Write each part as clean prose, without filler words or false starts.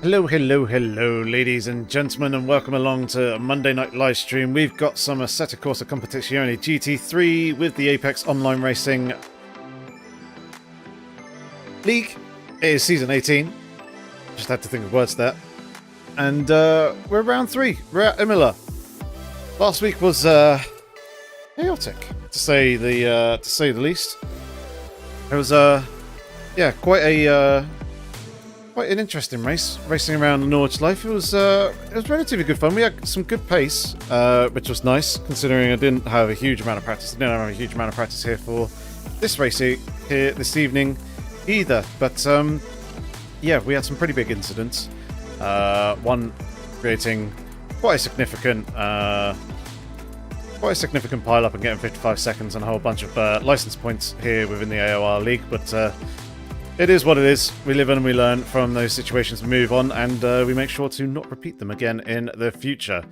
Hello, hello, hello, ladies and gentlemen, and welcome along to a Monday night live stream. We've got some Assetto Corsa Competizione GT3 with the Apex Online Racing League. It is season 18. Just had to think of words there. And we're round 3. We're at Imola. Last week was chaotic, to say the least. It was quite an interesting race, racing around the Nordschleife. It was relatively good fun. We had some good pace, which was nice, considering I didn't have a huge amount of practice. I didn't have a huge amount of practice here for this race here this evening either. But we had some pretty big incidents. One creating quite a significant pile-up and getting 55 seconds and a whole bunch of license points here within the AOR League, but it is what it is. We live and we learn from those situations, we move on, and we make sure to not repeat them again in the future.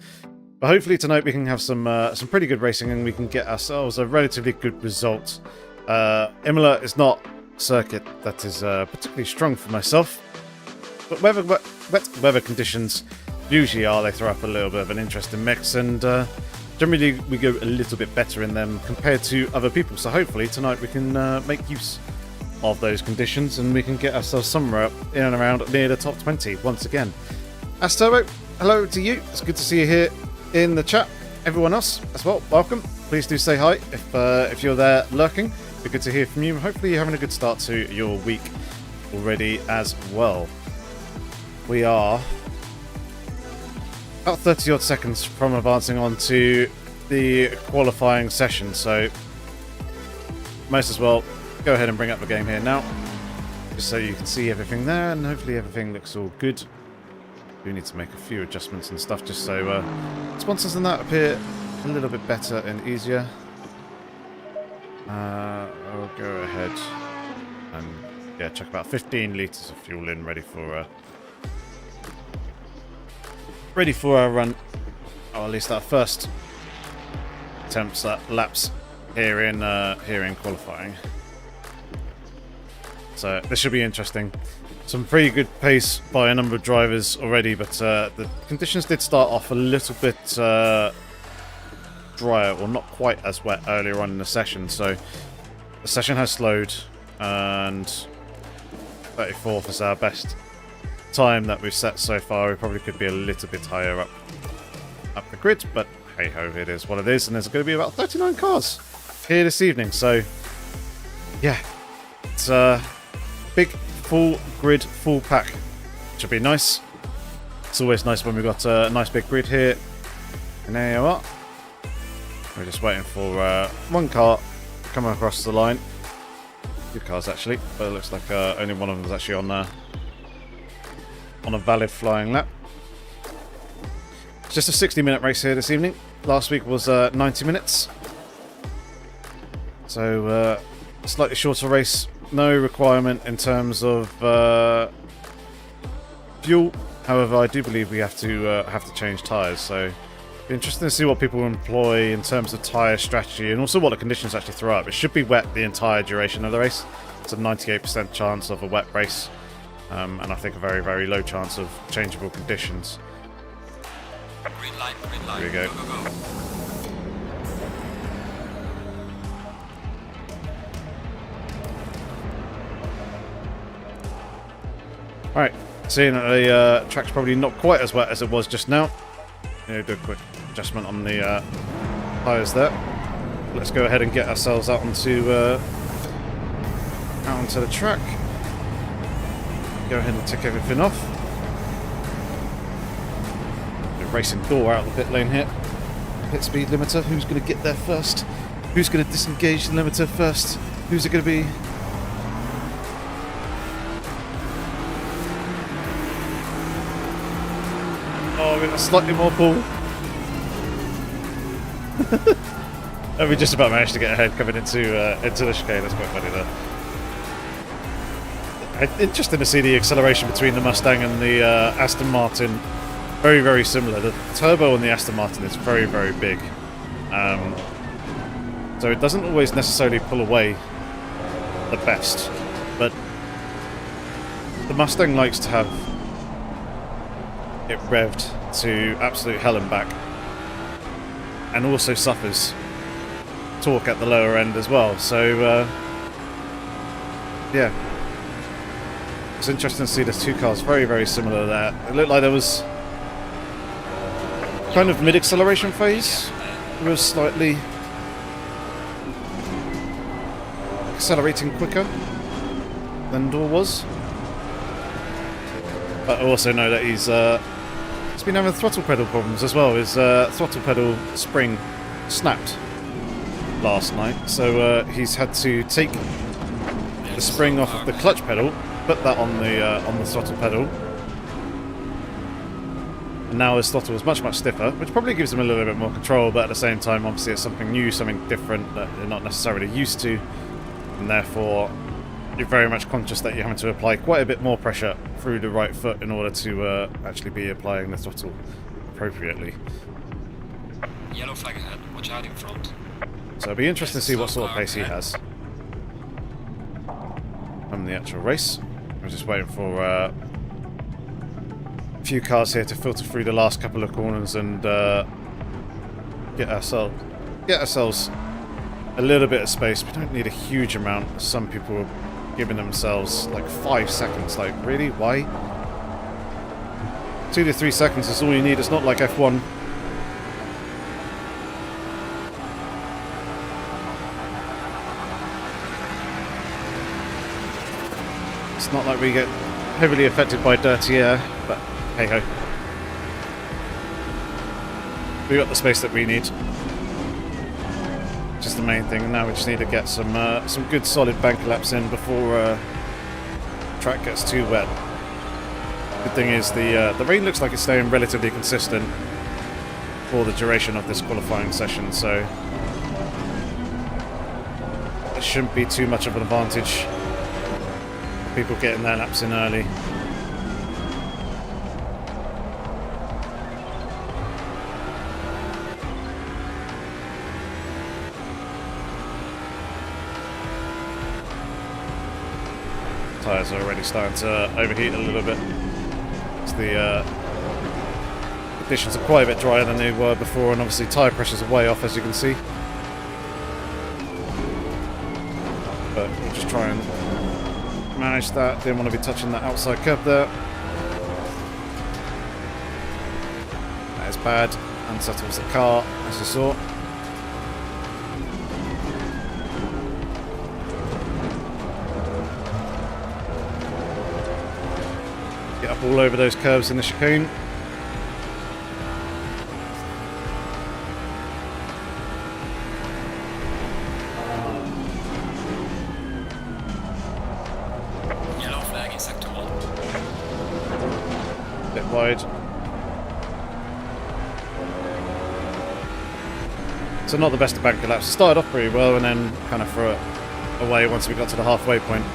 But hopefully tonight we can have some pretty good racing and we can get ourselves a relatively good result. Imola is not a circuit that is particularly strong for myself, but wet weather conditions usually are. They throw up a little bit of an interesting mix, and generally we go a little bit better in them compared to other people. So hopefully tonight we can make use of those conditions and we can get ourselves somewhere up in and around near the top 20 once again. Asturbo, hello to you. It's good to see you here in the chat. Everyone else as well, welcome. Please do say hi if you're there lurking. Be good to hear from you. Hopefully you're having a good start to your week already as well. We are about 30 odd seconds from advancing on to the qualifying session, so most as well go ahead and bring up the game here now, just so you can see everything there, and hopefully everything looks all good. We need to make a few adjustments and stuff just so sponsors and that appear a little bit better and easier. I'll go ahead and chuck about 15 litres of fuel in, ready for our run, or at least our first attempts at laps here in qualifying. So this should be interesting. Some pretty good pace by a number of drivers already, but the conditions did start off a little bit drier, or not quite as wet earlier on in the session. So the session has slowed, and 34th is our best time that we've set so far. We probably could be a little bit higher up the grid, but hey ho, it is what it is. And there's going to be about 39 cars here this evening. So yeah, it's big, full grid, full pack. Should be nice. It's always nice when we've got a nice big grid here in AOR. We're just waiting for one car coming across the line. Two cars actually, but it looks like only one of them is actually on a valid flying lap. It's just a 60-minute race here this evening. Last week was 90 minutes. So slightly shorter race. No requirement in terms of fuel. However, I do believe we have to change tyres. So, it'll be interesting to see what people employ in terms of tyre strategy, and also what the conditions actually throw up. It should be wet the entire duration of the race. It's a 98% chance of a wet race, and I think a very, very low chance of changeable conditions. Green light, green light. Here we go. Go, go, go. Alright, seeing that the track's probably not quite as wet as it was just now. Do a quick adjustment on the tyres there. Let's go ahead and get ourselves out onto the track. Go ahead and tick everything off. The racing door out of the pit lane here. Pit speed limiter, who's going to get there first? Who's going to disengage the limiter first? Who's it going to be? Oh, we've got slightly more pull. And we just about managed to get ahead coming into the chicane. That's quite funny there. Interesting to see the acceleration between the Mustang and the Aston Martin. Very, very similar. The turbo on the Aston Martin is very, very big. So it doesn't always necessarily pull away the best. But the Mustang likes to have it revved to absolute hell and back, and also suffers torque at the lower end as well. So yeah, it's interesting to see the two cars very, very similar there. It looked like there was kind of mid-acceleration phase. It was slightly accelerating quicker than Door was. But I also know that he's been having throttle pedal problems as well. His throttle pedal spring snapped last night, so he's had to take the spring off of the clutch pedal, put that on the throttle pedal, and now his throttle is much, much stiffer, which probably gives him a little bit more control, but at the same time, obviously it's something new, something different that you're not necessarily used to, and therefore you're very much conscious that you're having to apply quite a bit more pressure through the right foot in order to actually be applying the throttle appropriately. Yellow flag ahead, watch out in front. So it'll be interesting to see what sort of pace he has from the actual race. We're just waiting for a few cars here to filter through the last couple of corners and get ourselves a little bit of space. We don't need a huge amount. Some people are giving themselves like 5 seconds. Like, really? Why? 2 to 3 seconds is all you need. It's not like F1. It's not like we get heavily affected by dirty air, but hey ho. We got the space that we need, which is the main thing. Now we just need to get some good solid bank laps in before track gets too wet. Good thing is the rain looks like it's staying relatively consistent for the duration of this qualifying session, so it shouldn't be too much of an advantage. People getting their laps in early. Tyres are already starting to overheat a little bit. The conditions are quite a bit drier than they were before, and obviously tyre pressures are way off, as you can see. But we'll just try and manage that. Didn't want to be touching that outside curb there. That is bad. Unsettles the car, as you saw. Get up all over those curves in the chicane. Wide. So not the best of banker laps. Started off pretty well and then kind of threw it away once we got to the halfway point.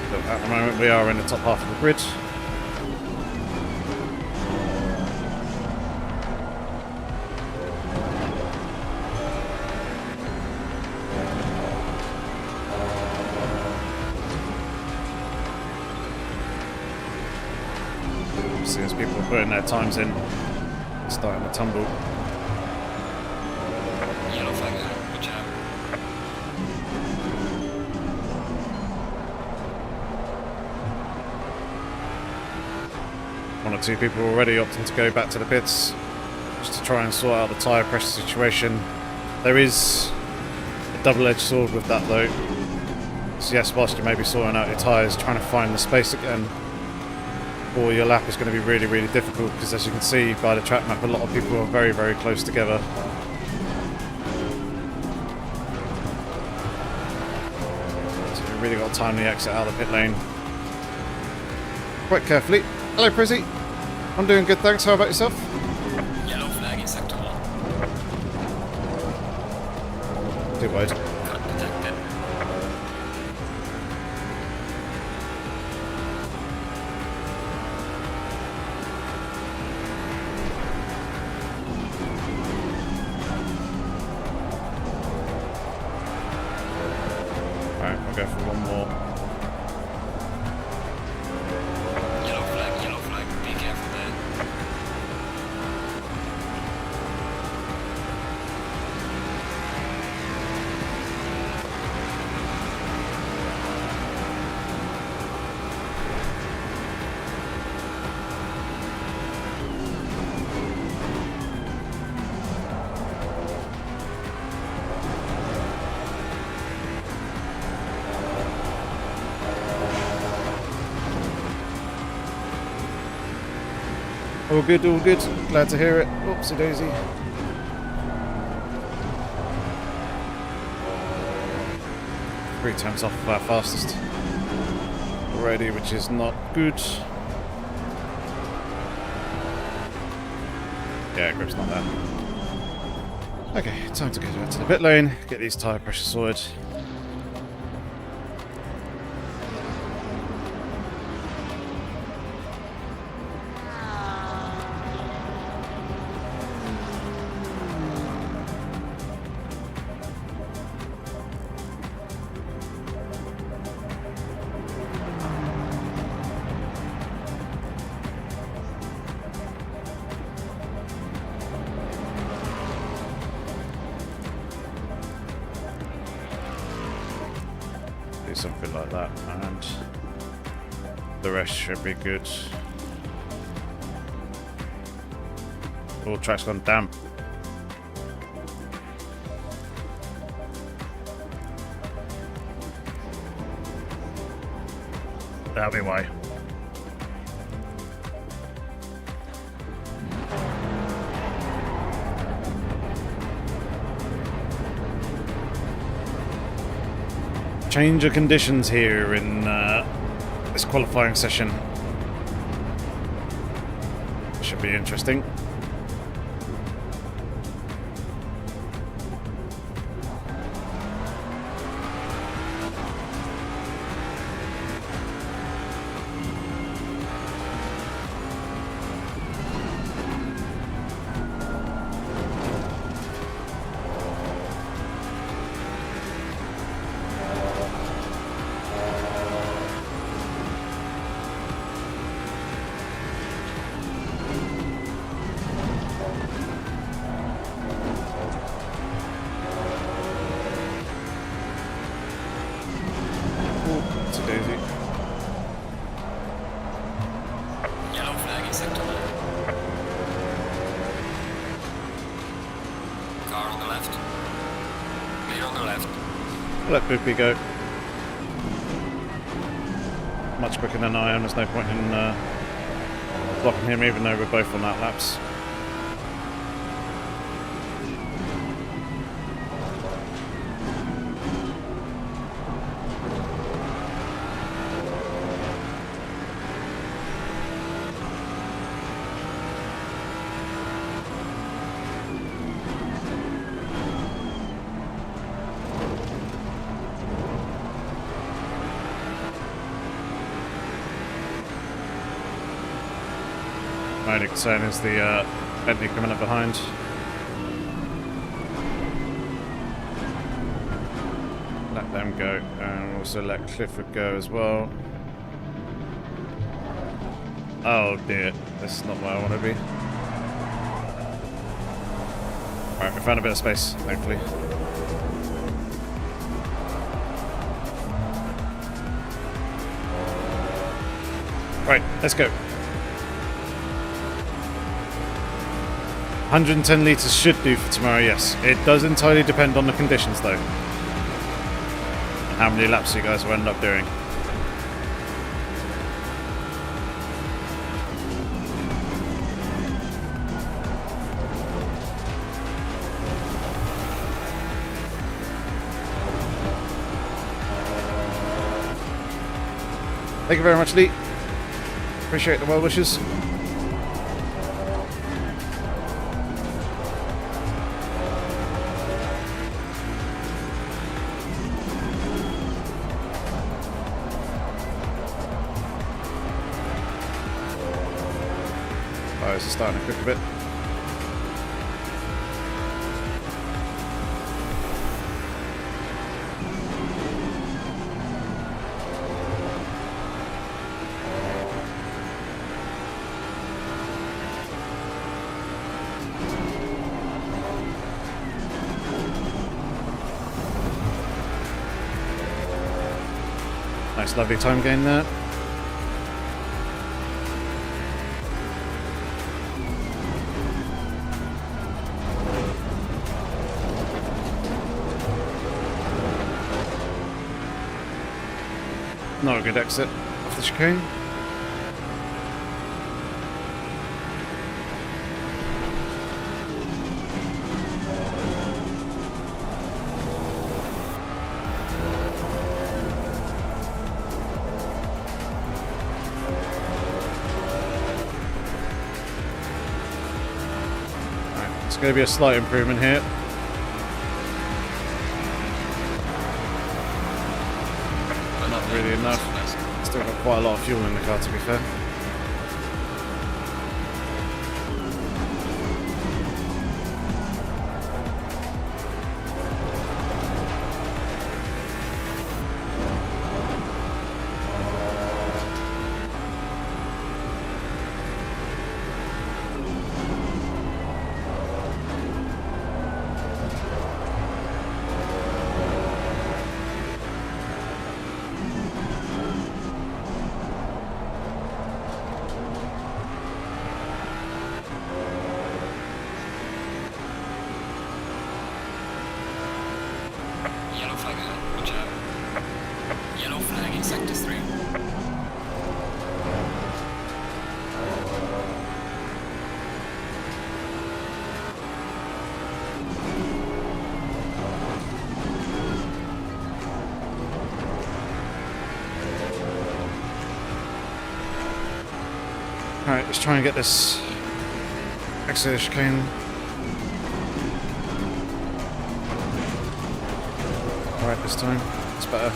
So at the moment we are in the top half of the grid. As people are putting their times in, it's starting to tumble. Yellow flag ahead, watch out. One or two people already opting to go back to the pits just to try and sort out the tyre pressure situation. There is a double-edged sword with that though. So yes, whilst you may be sorting out your tyres, trying to find the space again for your lap is going to be really, really difficult, because as you can see by the track map, a lot of people are very, very close together. So you've really got to time the exit out of the pit lane quite carefully. Hello Prizzy, I'm doing good thanks, how about yourself? Yellow flag in sector 1. Too wide. Cut detected. go for one more. Yellow flag, be careful there. All good, all good. Glad to hear it. Oopsie daisy. Three times off of our fastest already, which is not good. Yeah, grip's not there. Okay, time to go back to the pit lane, get these tyre pressures sorted. Something like that, and the rest should be good. Oh, track's gone damp. That'll be why. Change of conditions here in this qualifying session. Should be interesting. Yellow flag is sector left. Car on the left. Clear on the left. Let Boopy go. Much quicker than I am, there's no point in blocking him even though we're both on that laps. My only concern is the Bentley coming up behind. Let them go, and also let Clifford go as well. Oh dear, this is not where I want to be. Alright, we found a bit of space, thankfully. Right, let's go. 110 litres should do for tomorrow, yes. It does entirely depend on the conditions though. And how many laps you guys will end up doing. Thank you very much, Lee. Appreciate the well wishes. Tyres are starting to cook a bit. Nice, lovely time gain there. Not a good exit off the chicane. It's going to be a slight improvement here. But not really enough. Still got quite a lot of fuel in the car, to be fair. Yellow flag ahead, watch out. Yellow flag in sector 3. Alright, let's try and get this exit of the chicane. Alright, this time. It's better.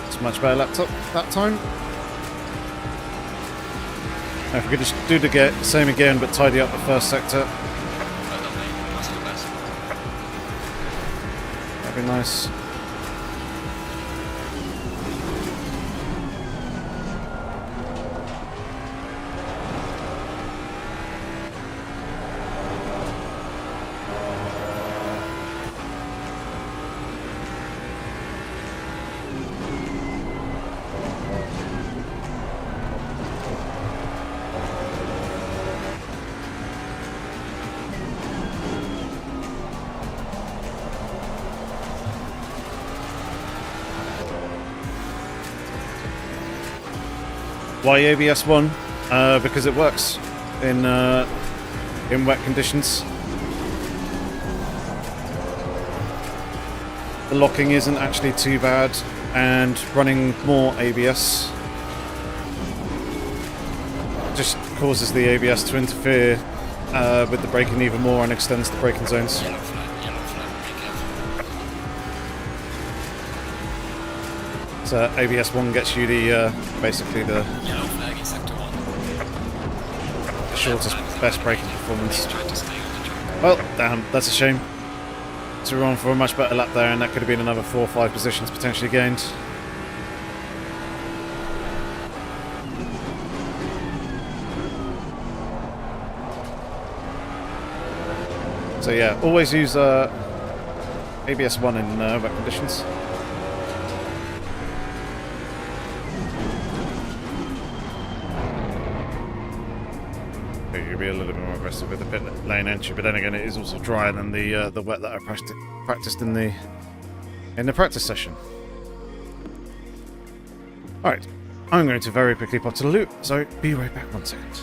It's a much better laptop that time. If we could just do the same again, but tidy up the first sector. Well done, mate. That's the best. That'd be nice. Why ABS 1? Because it works in wet conditions. The locking isn't actually too bad, and running more ABS just causes the ABS to interfere with the braking even more and extends the braking zones. Yellow flag, be careful. So ABS 1 gets you the basically the Yellow flag in sector 1. shortest, best braking performance. He's trying to stay on the track. Well, damn, that's a shame. So we're on for a much better lap there, and that could have been another 4 or 5 positions potentially gained. So yeah, always use ABS 1 in wet conditions. You'll be a little bit more aggressive with the pit lane entry, but then again, it is also drier than the wet that I practiced in the practice session. All right, I'm going to very quickly pop to the loop, so be right back 1 second.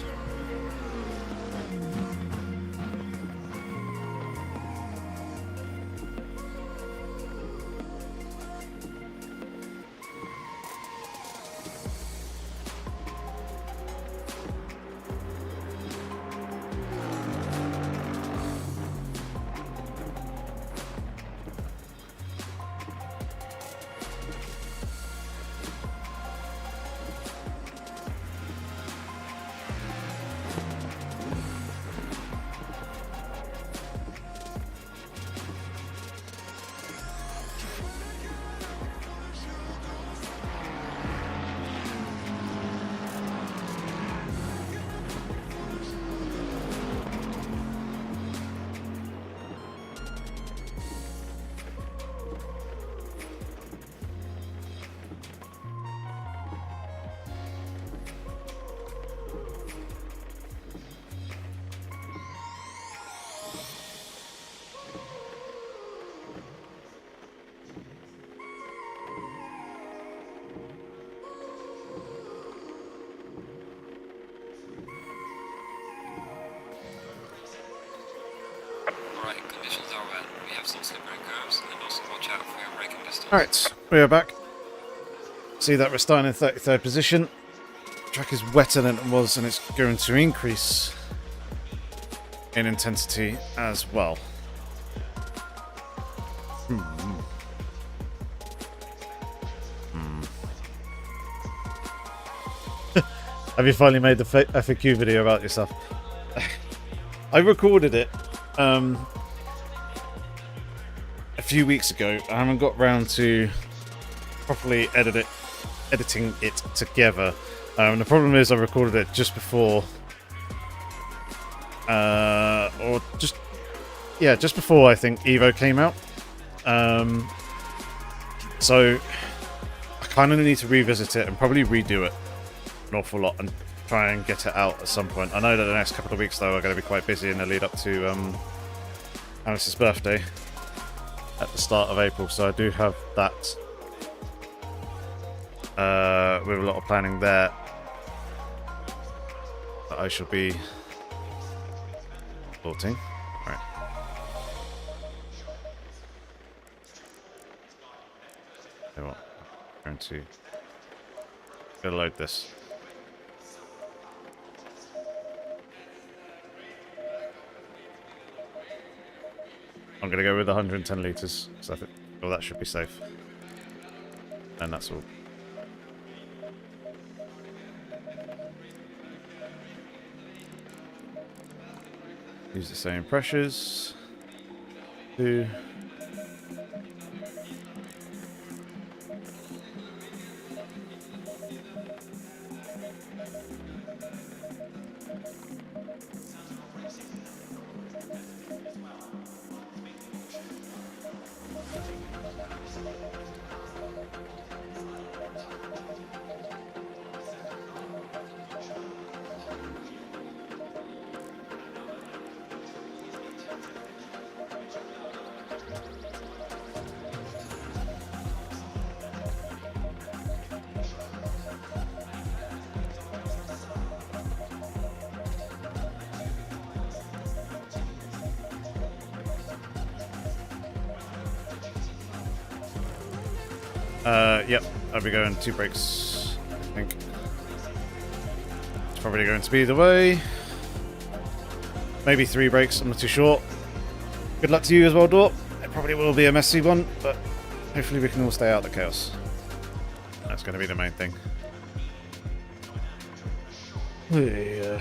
Alright, conditions are wet. We have some slippery curves, and also watch out for your braking distance. Alright, we are back. See that we're starting in 33rd position. Track is wetter than it was, and it's going to increase in intensity as well. Have you finally made the FAQ video about yourself? I recorded it a few weeks ago. I haven't got round to properly editing it together. The problem is I recorded it just before, just before I think Evo came out. So I kind of need to revisit it and probably redo it an awful lot and try and get it out at some point. I know that the next couple of weeks though are going to be quite busy in the lead up to Alice's birthday at the start of April, so I do have that with a lot of planning there that I shall be sorting. Right. Okay, well, I'm going to load this. I'm going to go with 110 litres, so I think, well, that should be safe. And that's all. Use the same pressures. 2. Yep, I'll be going 2 brakes, I think. It's probably going to be the way. Maybe 3 brakes, I'm not too sure. Good luck to you as well, Dort. It probably will be a messy one, but hopefully we can all stay out of the chaos. That's going to be the main thing. Yeah.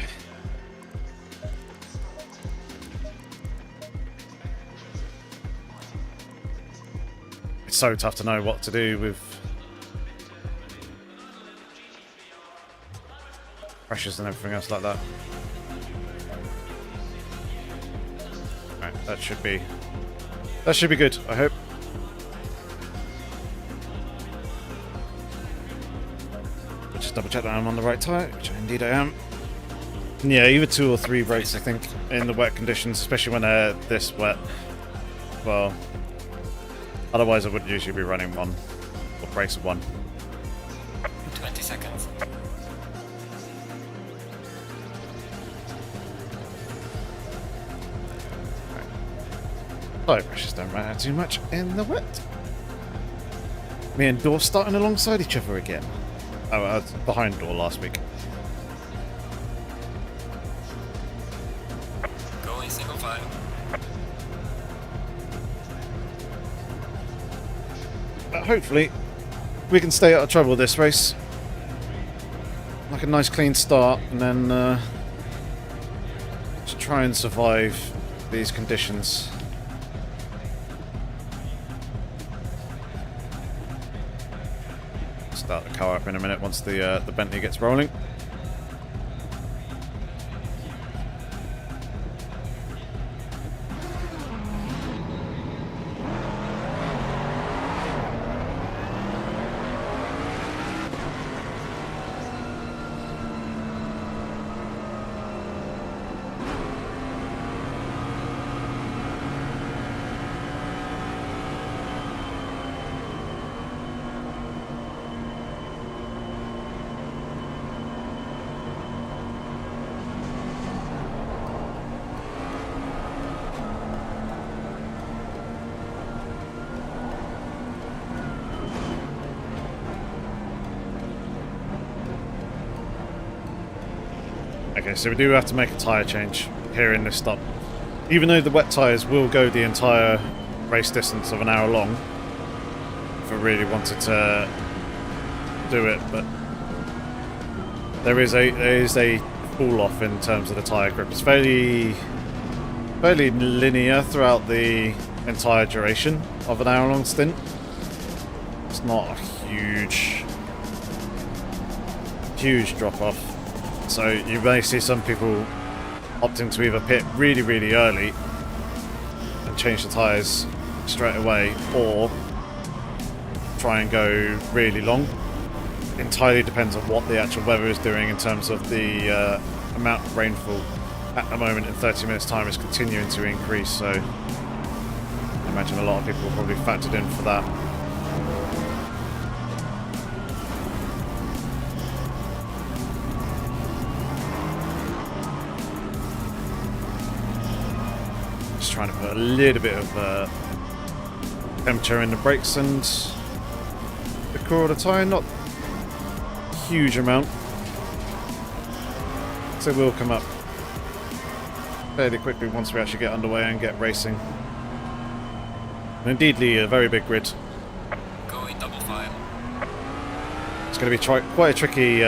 It's so tough to know what to do with pressures and everything else like that. Right, that should be good, I hope. I'll just double check that I'm on the right tyre, which indeed I am. And yeah, either 2 or 3 brakes, I think, in the wet conditions, especially when they're this wet. Well, otherwise I would usually be running 1, or brakes of 1. 20 seconds. Tyre pressures don't matter too much in the wet. Me and Dor starting alongside each other again. Oh, I was behind Dor last week. Going single file. But hopefully we can stay out of trouble this race. Like a nice clean start, and then just try and survive these conditions. Start the car up in a minute once the Bentley gets rolling. Okay, so we do have to make a tyre change here in this stop. Even though the wet tyres will go the entire race distance of an hour long, if I really wanted to do it, but there is a fall off in terms of the tyre grip. It's fairly linear throughout the entire duration of an hour long stint. It's not a huge drop off. So you may see some people opting to either pit really early and change the tyres straight away, or try and go really long. Entirely depends on what the actual weather is doing in terms of the amount of rainfall. At the moment, in 30 minutes time, is continuing to increase, so I imagine a lot of people will probably factored in for that. Just trying to put a little bit of temperature in the brakes and the core of the tyre, not a huge amount, so it will come up fairly quickly once we actually get underway and get racing. And indeedly, a very big grid. Going double file. It's going to be quite a tricky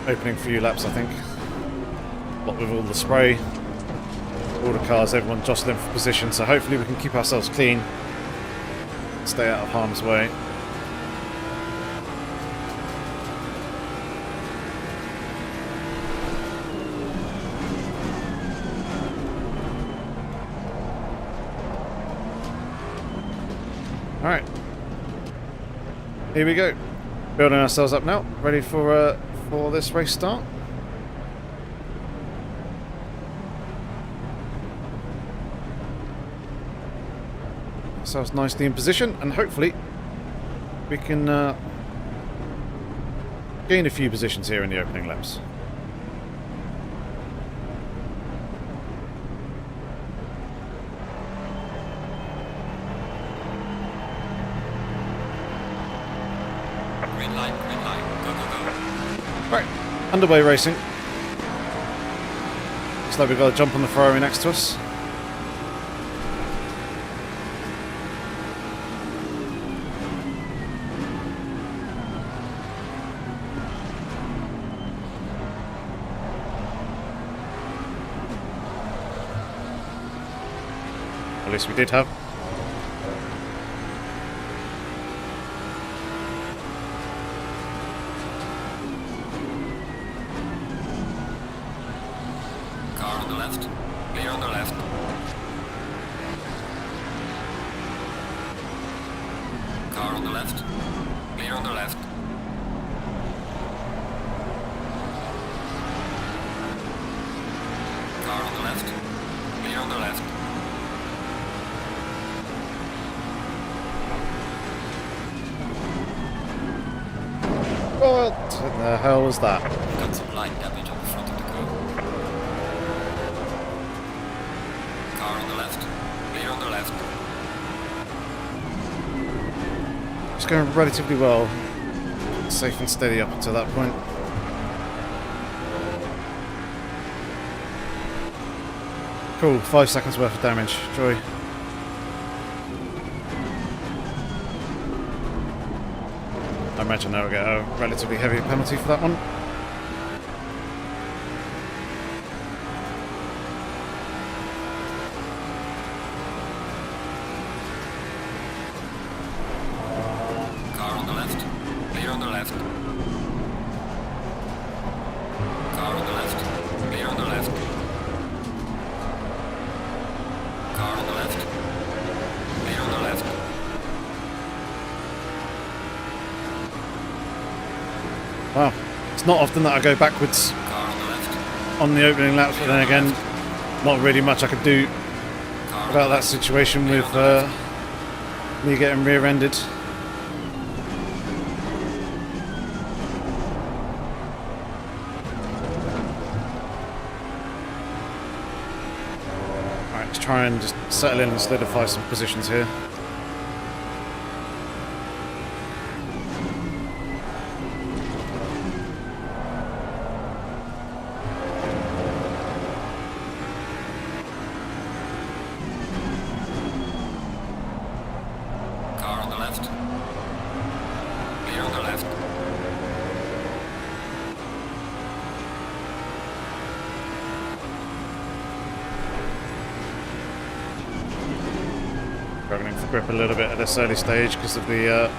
opening few laps, I think. What with all the spray, all the cars, everyone jostling for position, so hopefully we can keep ourselves clean, stay out of harm's way. Alright, here we go. Building ourselves up now, ready for this race start. Ourselves nicely in position, and hopefully we can gain a few positions here in the opening laps. Green light, go, go, go. Right, underway racing. Looks like we've got a jump on the Ferrari next to us. At least we did have. Car on the left. Clear on the left. Car on the left. Clear on the left. Car on the left. Clear on the left. What the hell was that? Got some light damage on the front of the car. Car on the left. Clear on the left. It's going relatively well. Safe and steady up until that point. Cool, 5 seconds worth of damage. Joy. I imagine they'll get a relatively heavy penalty for that one. Car on the left. Clear on the left. Car on the left. Clear on the left. Car on the left. Clear on the left. Wow, it's not often that I go backwards Car on the left. on the opening laps, but then again, not really much I could do Car on about the that left. situation Clear with on the left. me getting rear-ended. Alright, let's try and just settle in and solidify some positions here. Struggling for grip a little bit at this early stage because of the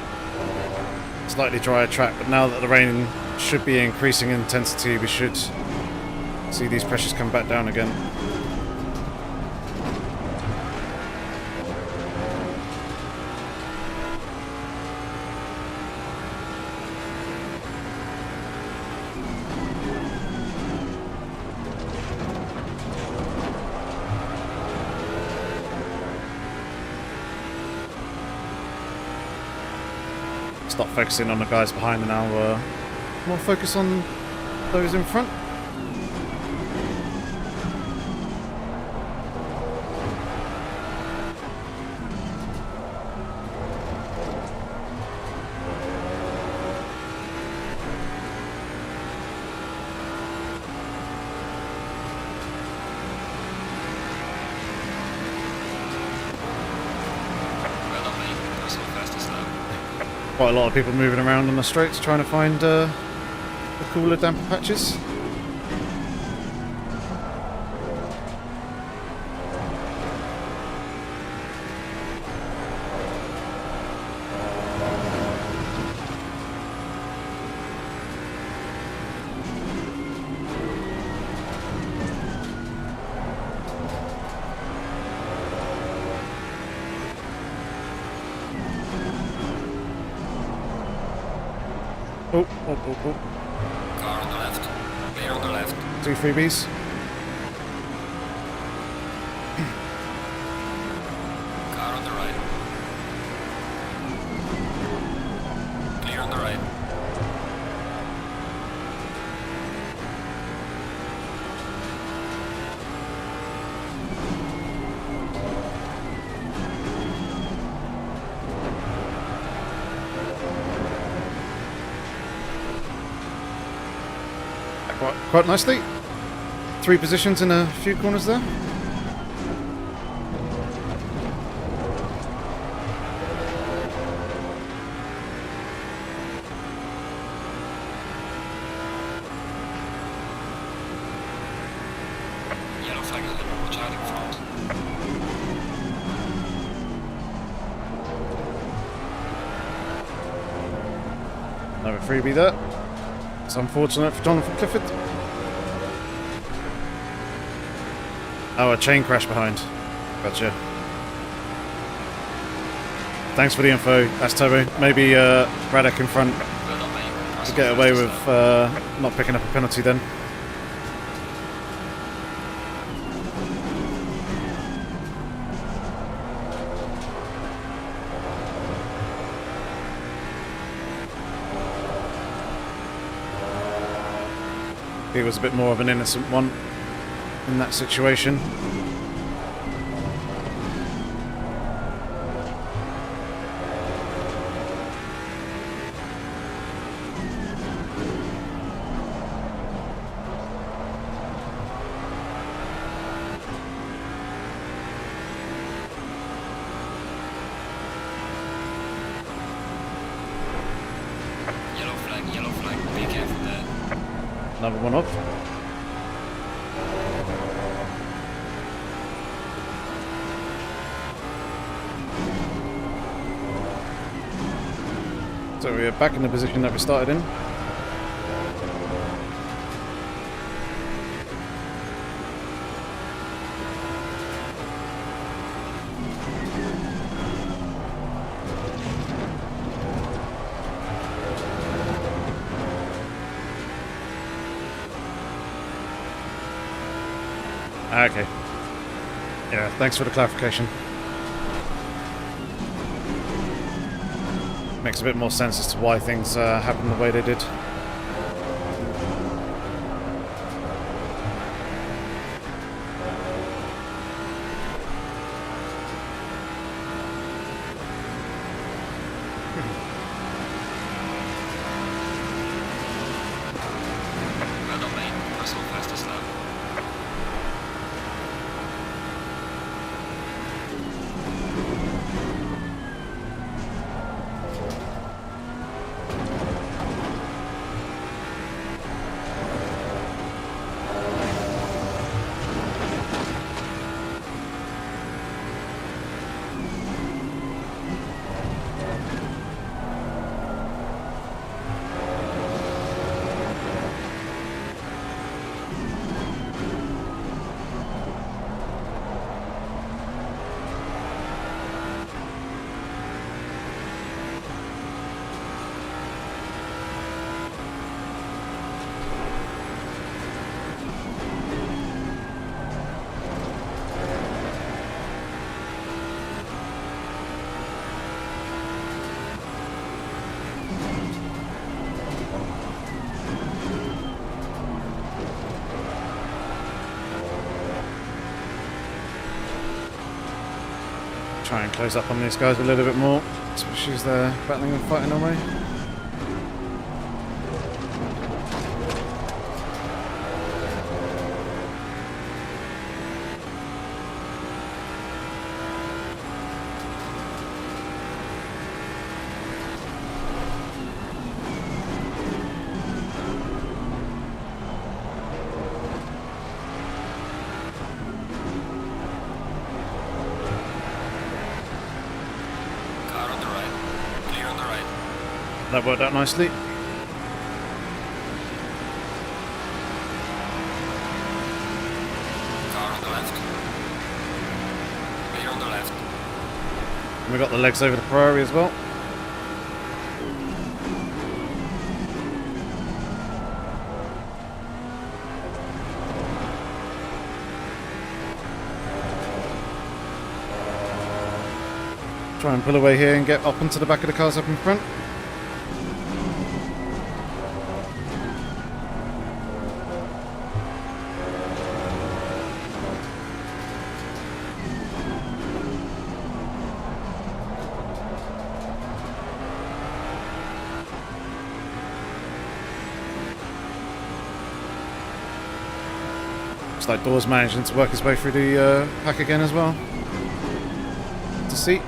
slightly drier track, but now that the rain should be increasing in intensity, we should see these pressures come back down again. Stop focusing on the guys behind and now more focus on those in front. Quite a lot of people moving around on the straights trying to find the cooler damper patches. Oh. Car on the left. Clear on the left. 2 freebies. Car on the right. Clear on the right. Quite nicely. 3 positions in a few corners there. Yellow flag ahead. Watch out in front. Another freebie there. It's unfortunate for Jonathan Clifford. Oh, a chain crash behind. Gotcha. Thanks for the info, Astobo. Maybe Braddock in front to get away with not picking up a penalty then. He was a bit more of an innocent one in that situation. Yellow flag. Be careful there. Another one up. So we are back in the position that we started in. Okay. Yeah, thanks for the clarification. Makes a bit more sense as to why things happened the way they did. Well done, mate. Personal fastest lap. Try and close up on these guys a little bit more, especially as they're battling and fighting away. That worked out nicely. Car on the left. Clear on the left. And we got the legs over the Ferrari as well. Try and pull away here and get up onto the back of the cars up in front. Looks like Door's managing to work his way through the pack again as well. To see.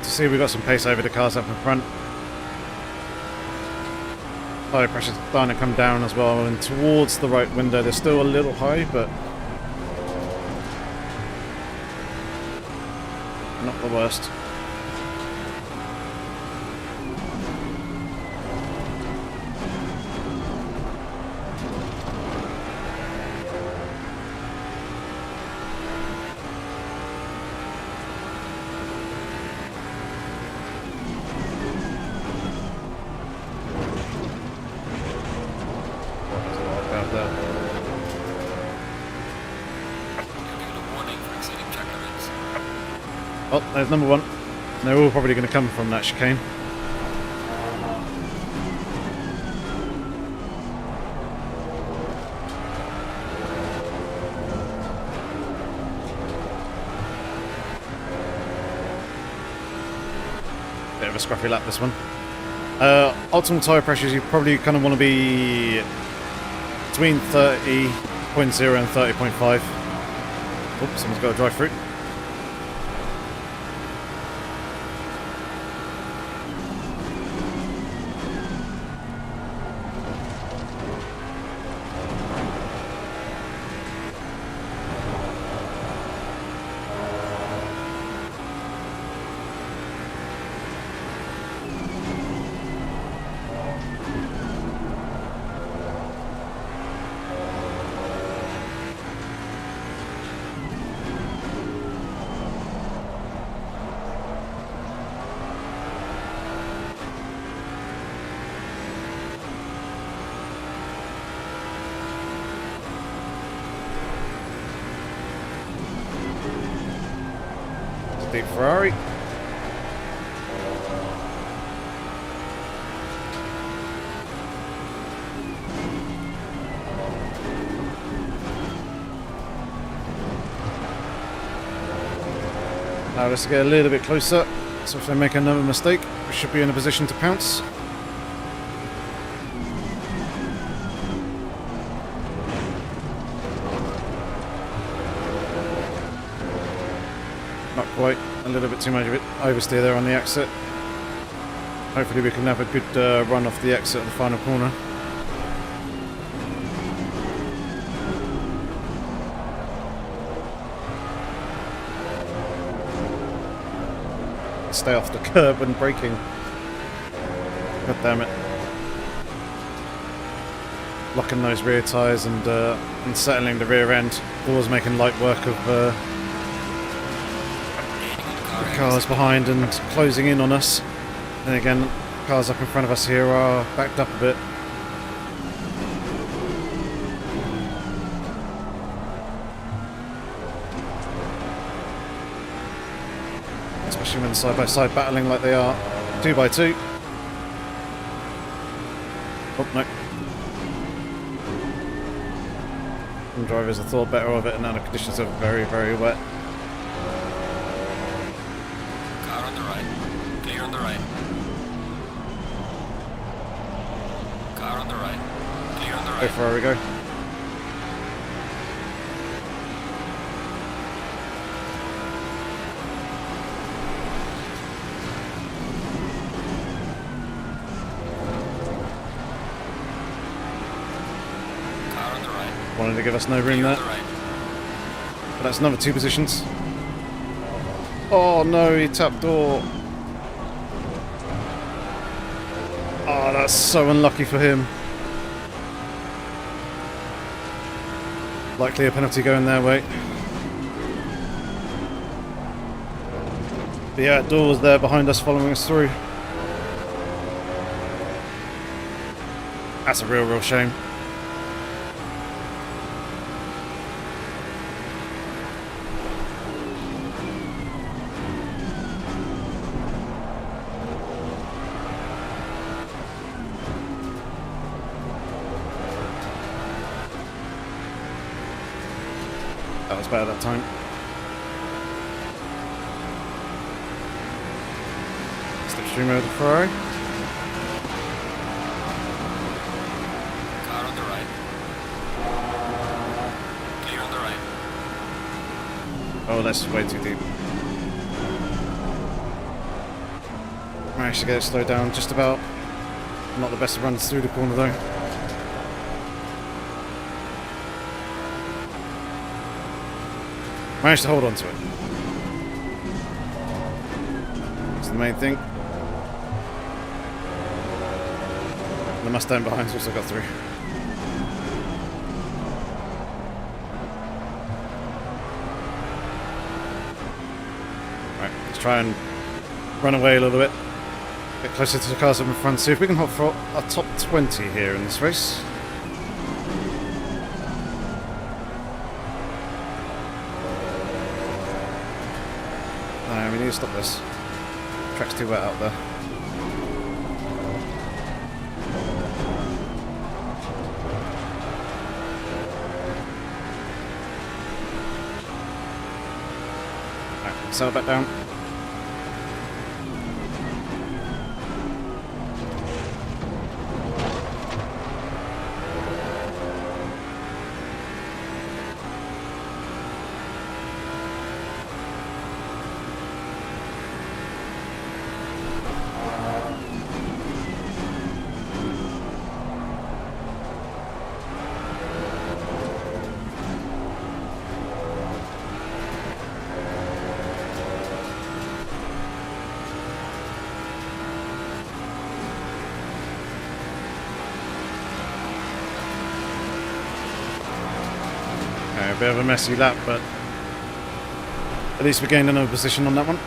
See, we've got some pace over the cars up in front. Tire pressure's starting to come down as well, and towards the right window they're still a little high, but not the worst. Oh, there's number one. They're all probably going to come from that chicane. Bit of a scruffy lap, this one. Optimal tyre pressures, you probably kind of want to be between 30.0 and 30.5. Oops, someone's got to drive through. beat Ferrari. Now let's get a little bit closer, so if they make another mistake, we should be in a position to pounce. Not quite, a little bit too much of it oversteer there on the exit. Hopefully we can have a good run off the exit at the final corner. Stay off the curb when braking. God damn it. Locking those rear tyres and unsettling the rear end. Always making light work of the cars behind and closing in on us. Then again, cars up in front of us here are backed up a bit. Especially when side by side battling like they are. 2x2. Oh, no. Some drivers have thought better of it and now the conditions are very, very wet. Car on the right. Clear on the right. Car on the right. Clear on the right. Go Ferrari, go. Wanted to give us no room there. But that's another 2 positions. Oh no, he tapped door. Oh, that's so unlucky for him. Likely a penalty going their way. But yeah, door was there behind us following us through. That's a real shame. That was better that time. Slipstream over the Ferrari. Car on the right. Clear on the right. Oh, that's way too deep. Managed to get it slowed down just about. Not the best of runs through the corner though. Managed to hold on to it. That's the main thing. The Mustang behind's also got through. Right, let's try and run away a little bit. Get closer to the cars up in front. See if we can hop for a top 20 here in this race. No, we need to stop this. Track's too wet out there. Right, settle back down. A bit of a messy lap, but at least we gained another position on that one.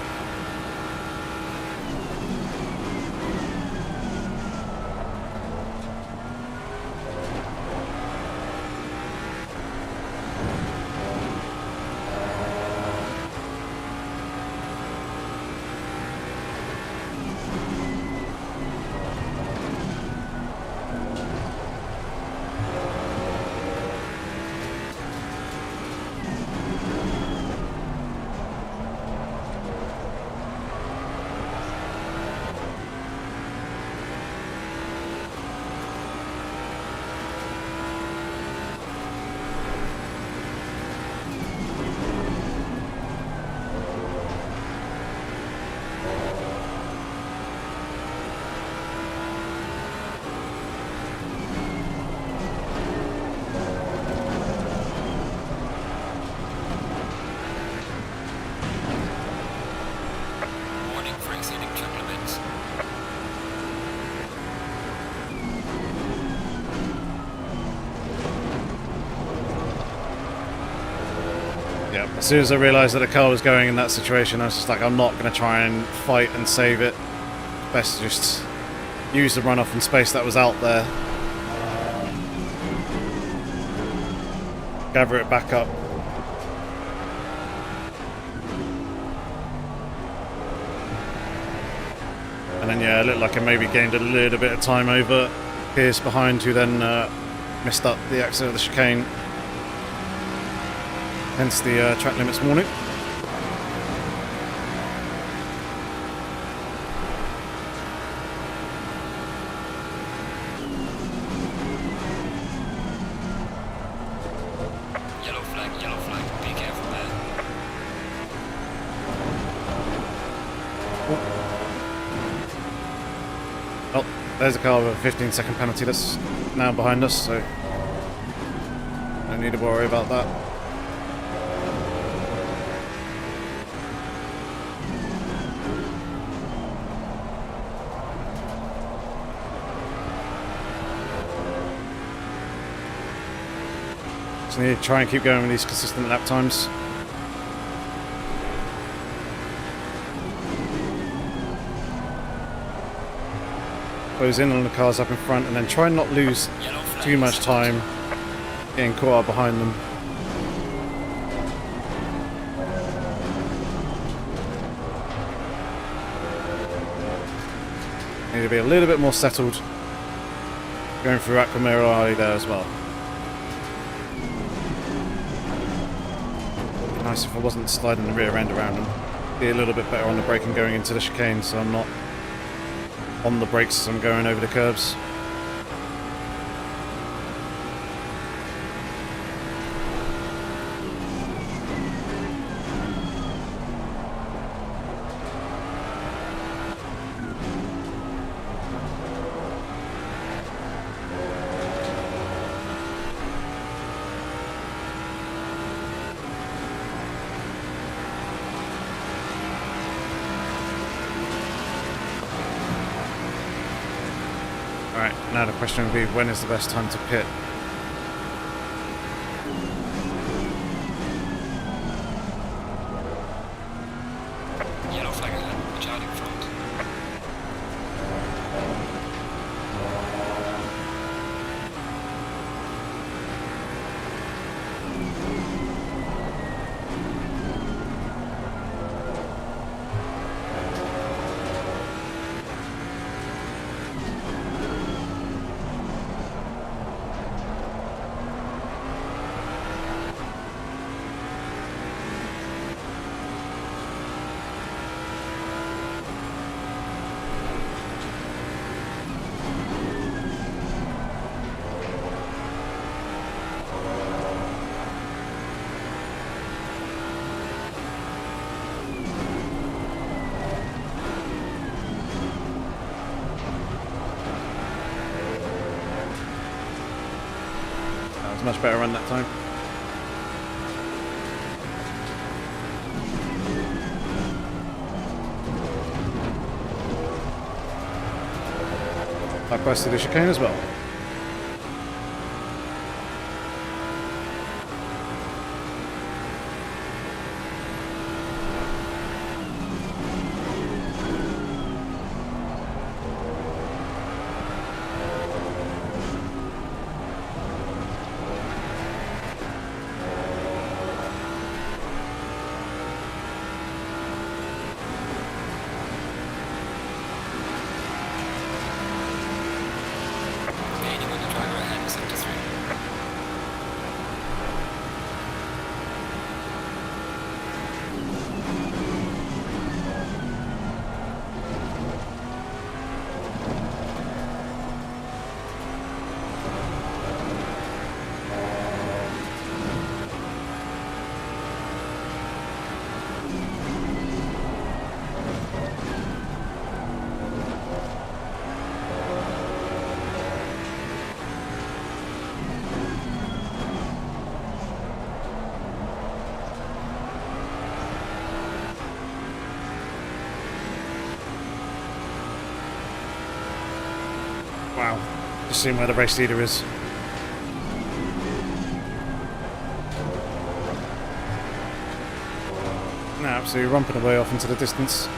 exceeding track limits. Yeah, as soon as I realised that a car was going in that situation, I was just like, I'm not going to try and fight and save it. Best to just use the runoff and space that was out there. Gather it back up. And then, yeah, it looked like I maybe gained a little bit of time over Pierce behind, who then missed up the exit of the chicane. Hence the track limits warning. Yellow flag, be careful there. Oh, there's a car with a 15-second penalty that's now behind us, so don't need to worry about that. Just need to try and keep going with these consistent lap times. Close in on the cars up in front and then try and not lose too much time getting caught up behind them. Need to be a little bit more settled going through Aquamirror there as well. It'd be nice if I wasn't sliding the rear end around them. Be a little bit better on the braking going into the chicane so I'm not on the brakes as I'm going over the curbs. Alright, now the question would be, when is the best time to pit? Yellow flag ahead, watch out in front. That was a much better run that time. Likewise to the chicane as well. Wow. Just seeing where the race leader is. Now absolutely romping away off into the distance.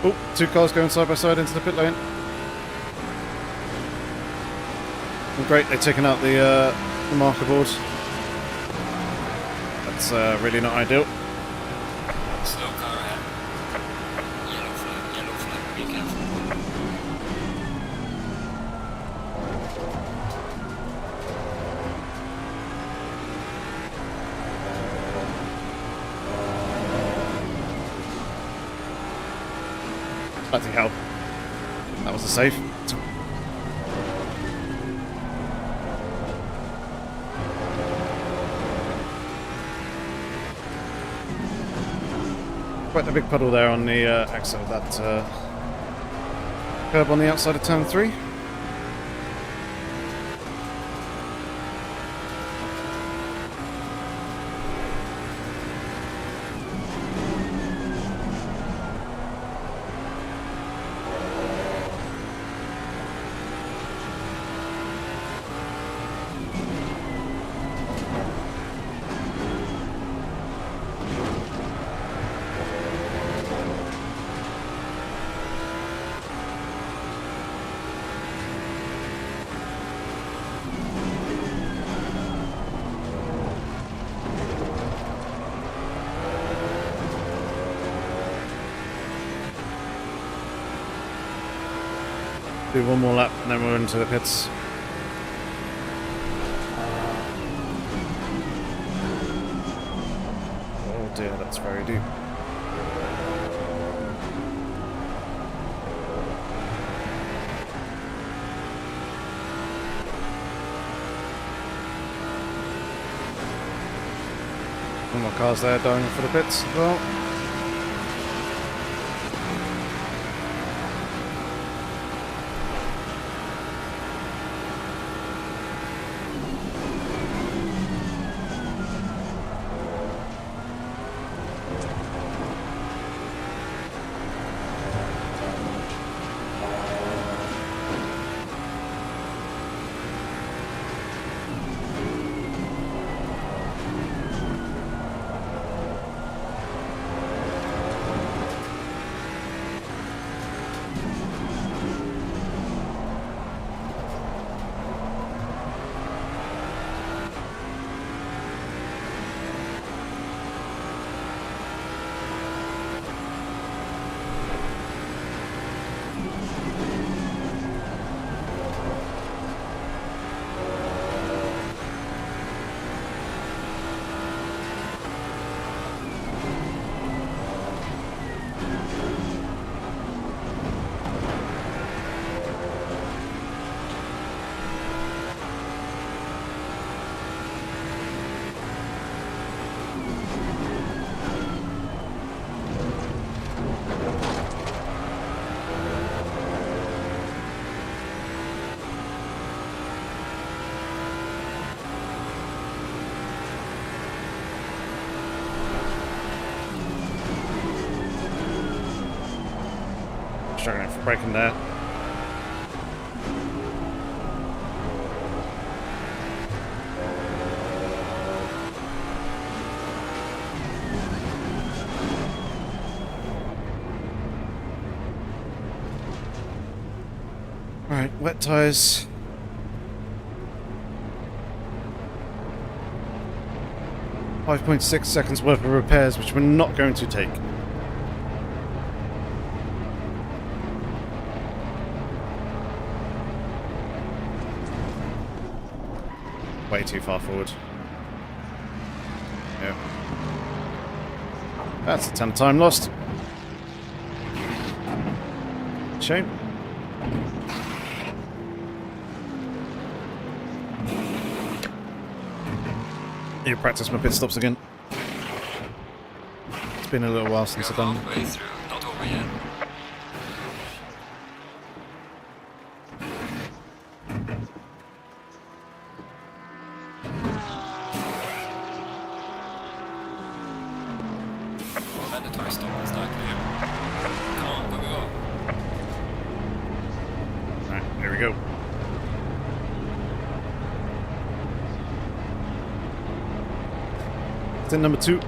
Oh, two cars going side by side into the pit lane. Oh, great, they've taken out the marker board. That's really not ideal. Slow car ahead. Yellow flag, be careful. Bloody hell. That was a save. Quite a big puddle there on the axle of that curb on the outside of turn 3. Do one more lap and then we're into the pits. Oh dear, that's very deep. One more cars there going for the pits as well. Struggling for braking there. Alright, wet tyres. .6 seconds worth of repairs, which we're not going to take. Way too far forward. Yep. That's a ton of time lost. Shame. You practice my pit stops again. It's been a little while since I've done. Halfway through, not over yet. Mandatory stop is not clear. Come on, go. Right, here we go. Stint number 2.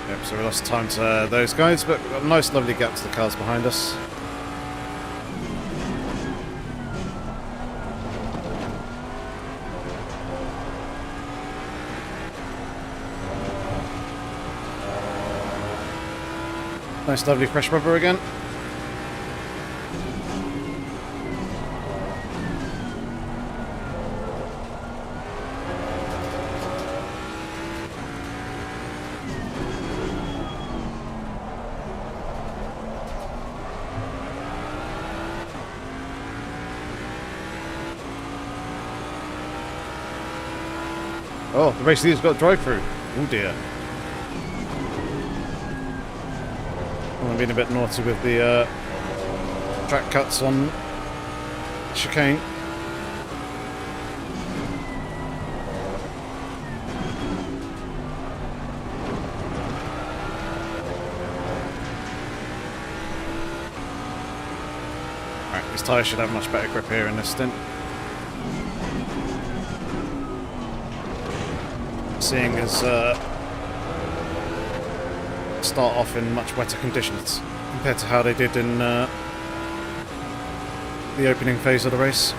Yep, so we lost time to those guys, but we've got a nice lovely gap to the cars behind us. Nice lovely fresh rubber again. Oh, the race leader's got drive-through. Oh dear. I'm being a bit naughty with the track cuts on chicane. Alright, these tyres should have much better grip here in this stint. Seeing as start off in much wetter conditions compared to how they did in the opening phase of the race.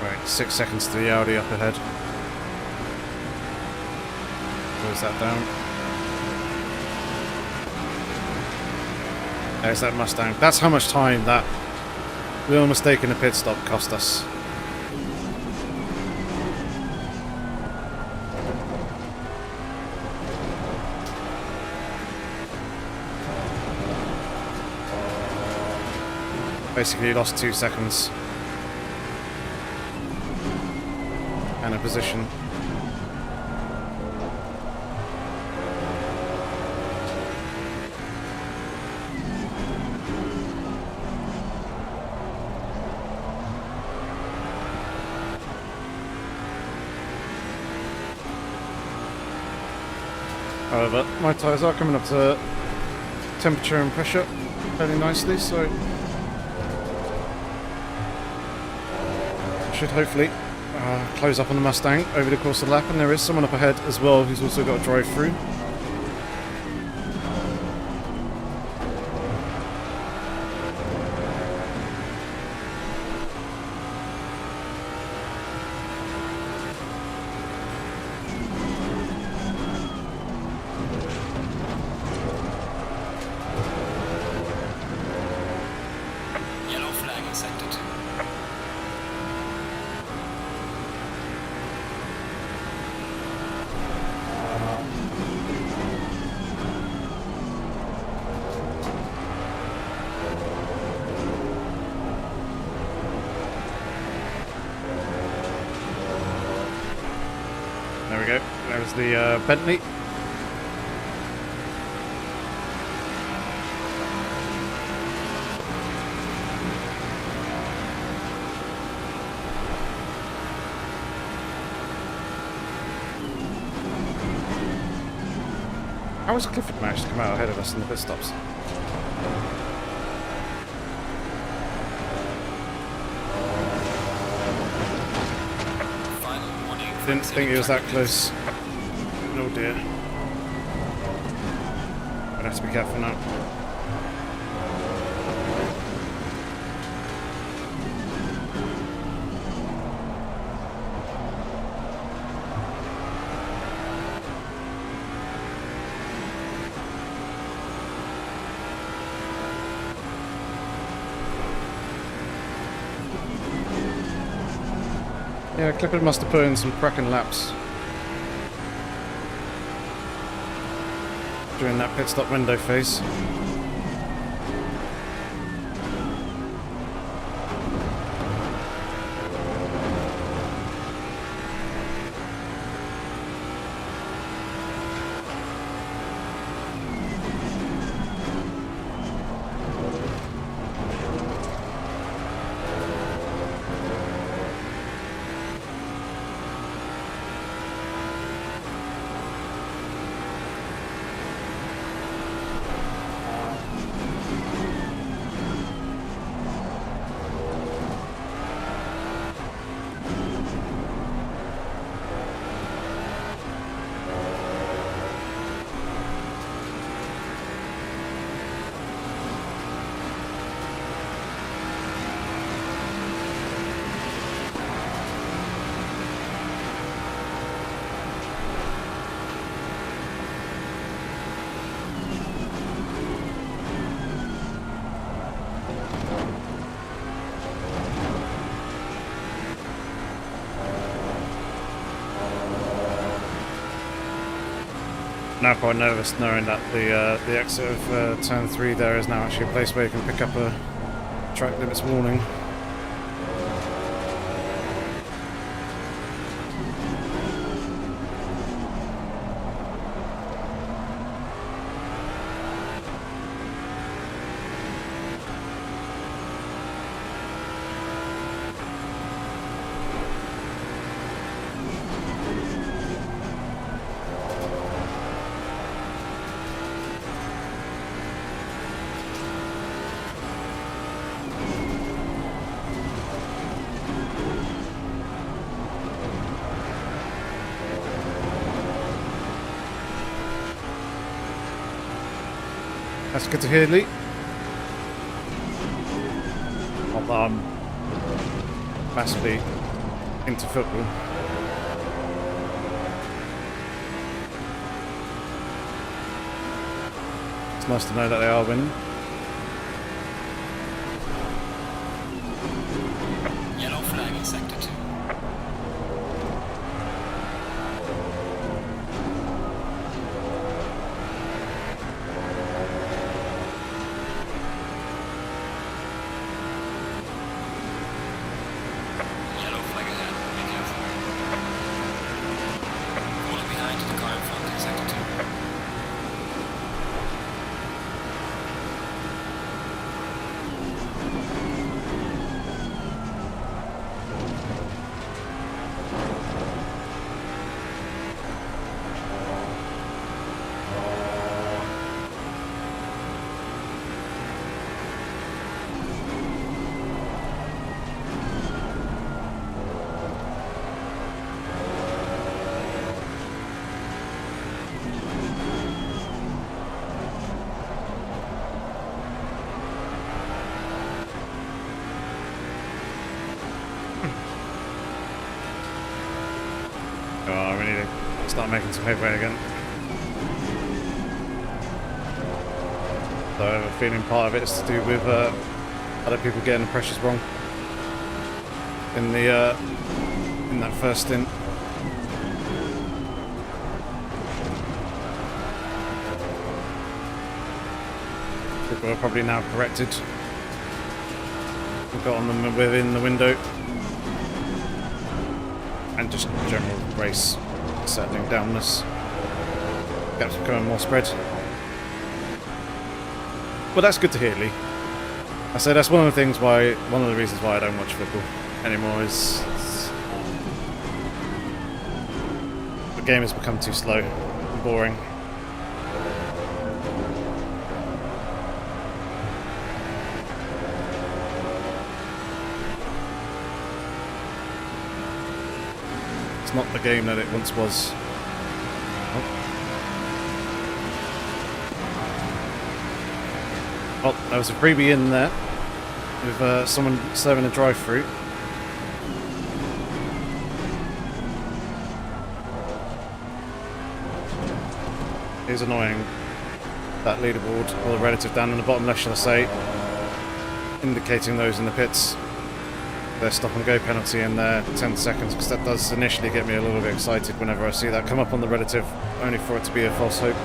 Right, 6 seconds to the Audi up ahead. Close that down. There's that Mustang. That's how much time that little mistake in the pit stop cost us. Basically lost 2 seconds. And a position. However, my tyres are coming up to temperature and pressure fairly nicely, so should hopefully close up on the Mustang over the course of the lap. And there is someone up ahead as well who's also got a drive through. There we go. There's the Bentley. How has Clifford managed to come out ahead of us in the pit stops? Didn't think he was that close. Oh dear. Gonna have to be careful now. Yeah, Clifford must have put in some cracking laps during that pit stop window phase. Now quite nervous knowing that the exit of turn 3 there is now actually a place where you can pick up a track limits warning. That's good to hear, Lee. Not that I'm massively into football. It's nice to know that they are winning. Yellow flag in sector 2. Yellow flag ahead, be careful. Falling behind the car in front in sector 2. Oh, we need to start making some headway again. So I have a feeling part of it is to do with other people getting the pressures wrong in the in that first stint. People are probably now corrected. We've got on them within the window. And just general race settling downness. Gaps becoming more spread. But that's good to hear, Lee. I say that's one of the reasons why I don't watch football anymore is the game has become too slow and boring. It's not the game that it once was. Oh. Oh, there was a freebie in there with someone serving a drive-through. It is annoying, that leaderboard, or the relative down in the bottom left, shall I say, indicating those in the pits. Their stop and go penalty in there, 10 seconds, because that does initially get me a little bit excited whenever I see that come up on the relative, only for it to be a false hope.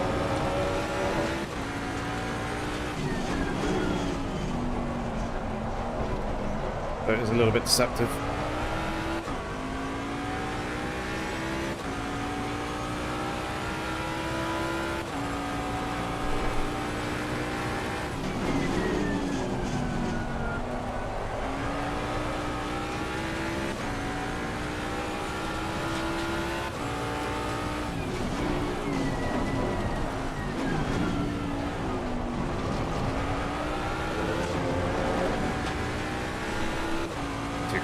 But it is a little bit deceptive.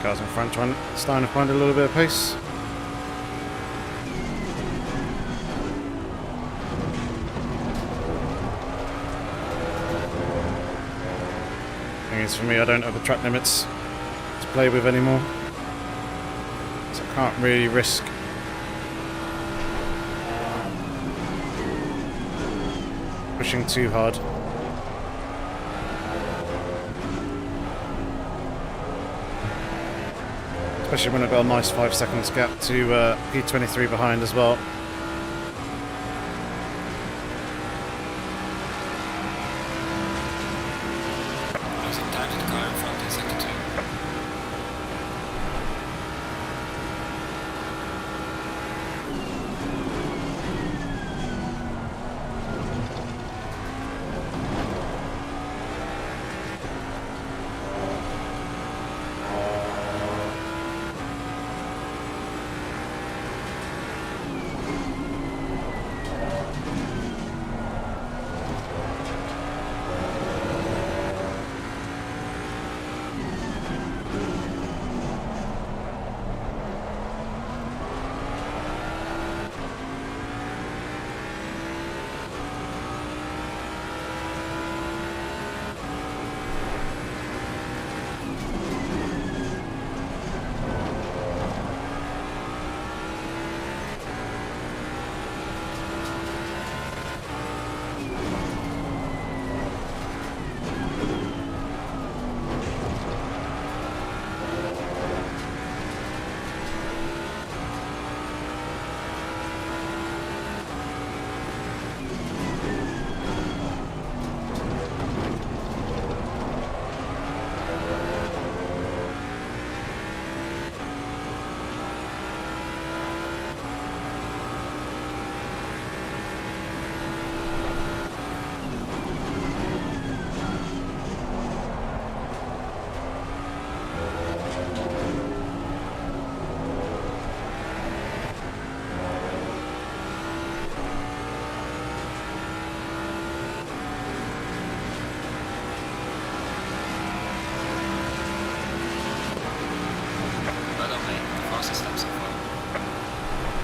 Cars in front starting to find a little bit of pace. Thing is, for me, I don't have the track limits to play with anymore, so I can't really risk pushing too hard. Especially when I've got a nice 5 seconds gap to P23 behind as well. Losing time to the car in front in sector 2.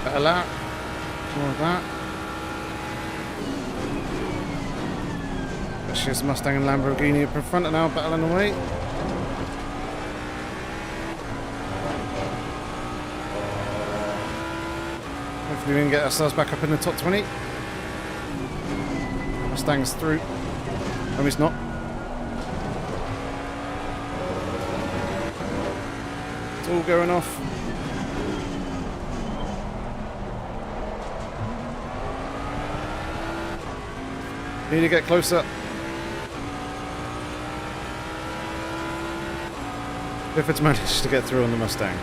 Better lap. More of that. She's Mustang and Lamborghini up in front and now battling away. Hopefully we can get ourselves back up in the top 20. Mustang's through. No, he's not. It's all going off. Need to get closer. If it's managed to get through on the Mustang.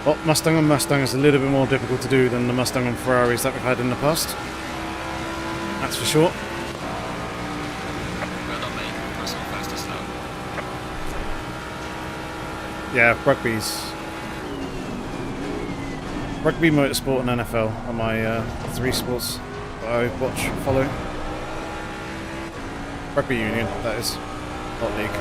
Well, Mustang on Mustang is a little bit more difficult to do than the Mustang on Ferraris that we've had in the past. That's for sure. Well done, mate. Personal fastest lap. Yeah, Rugby, motorsport and NFL are my 3 sports that I watch and follow. Rugby union, that is. Not league.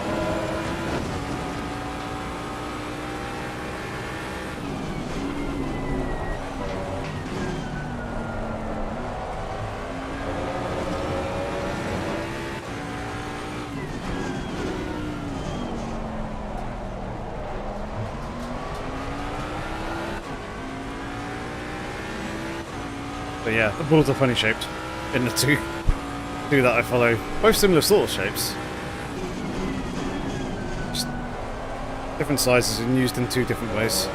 But yeah, the balls are funny shaped in the two that I follow. Both similar sort of shapes. Just different sizes and used in 2 different ways.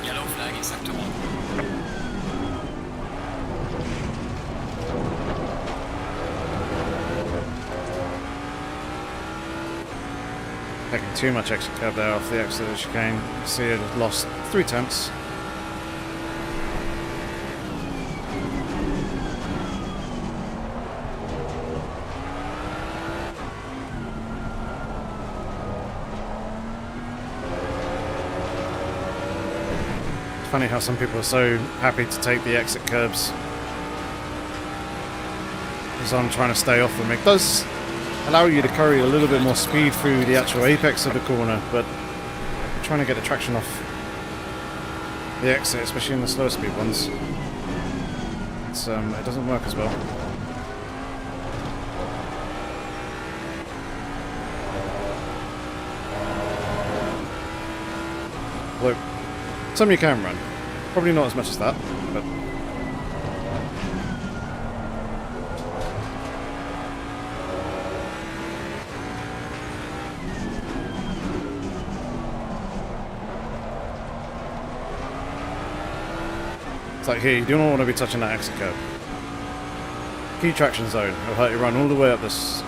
Yellow flag in sector 1. Taking too much exit curve there off the exit of the chicane. You see it has lost 3 tenths. It's funny how some people are so happy to take the exit curbs as I'm trying to stay off them. It does allow you to carry a little bit more speed through the actual apex of the corner, but trying to get the traction off the exit, especially in the slower speed ones, it doesn't work as well. Look, some you can run, probably not as much as that, but it's like here, you do not want to be touching that exit curve. Key traction zone will hurt you run all the way up this,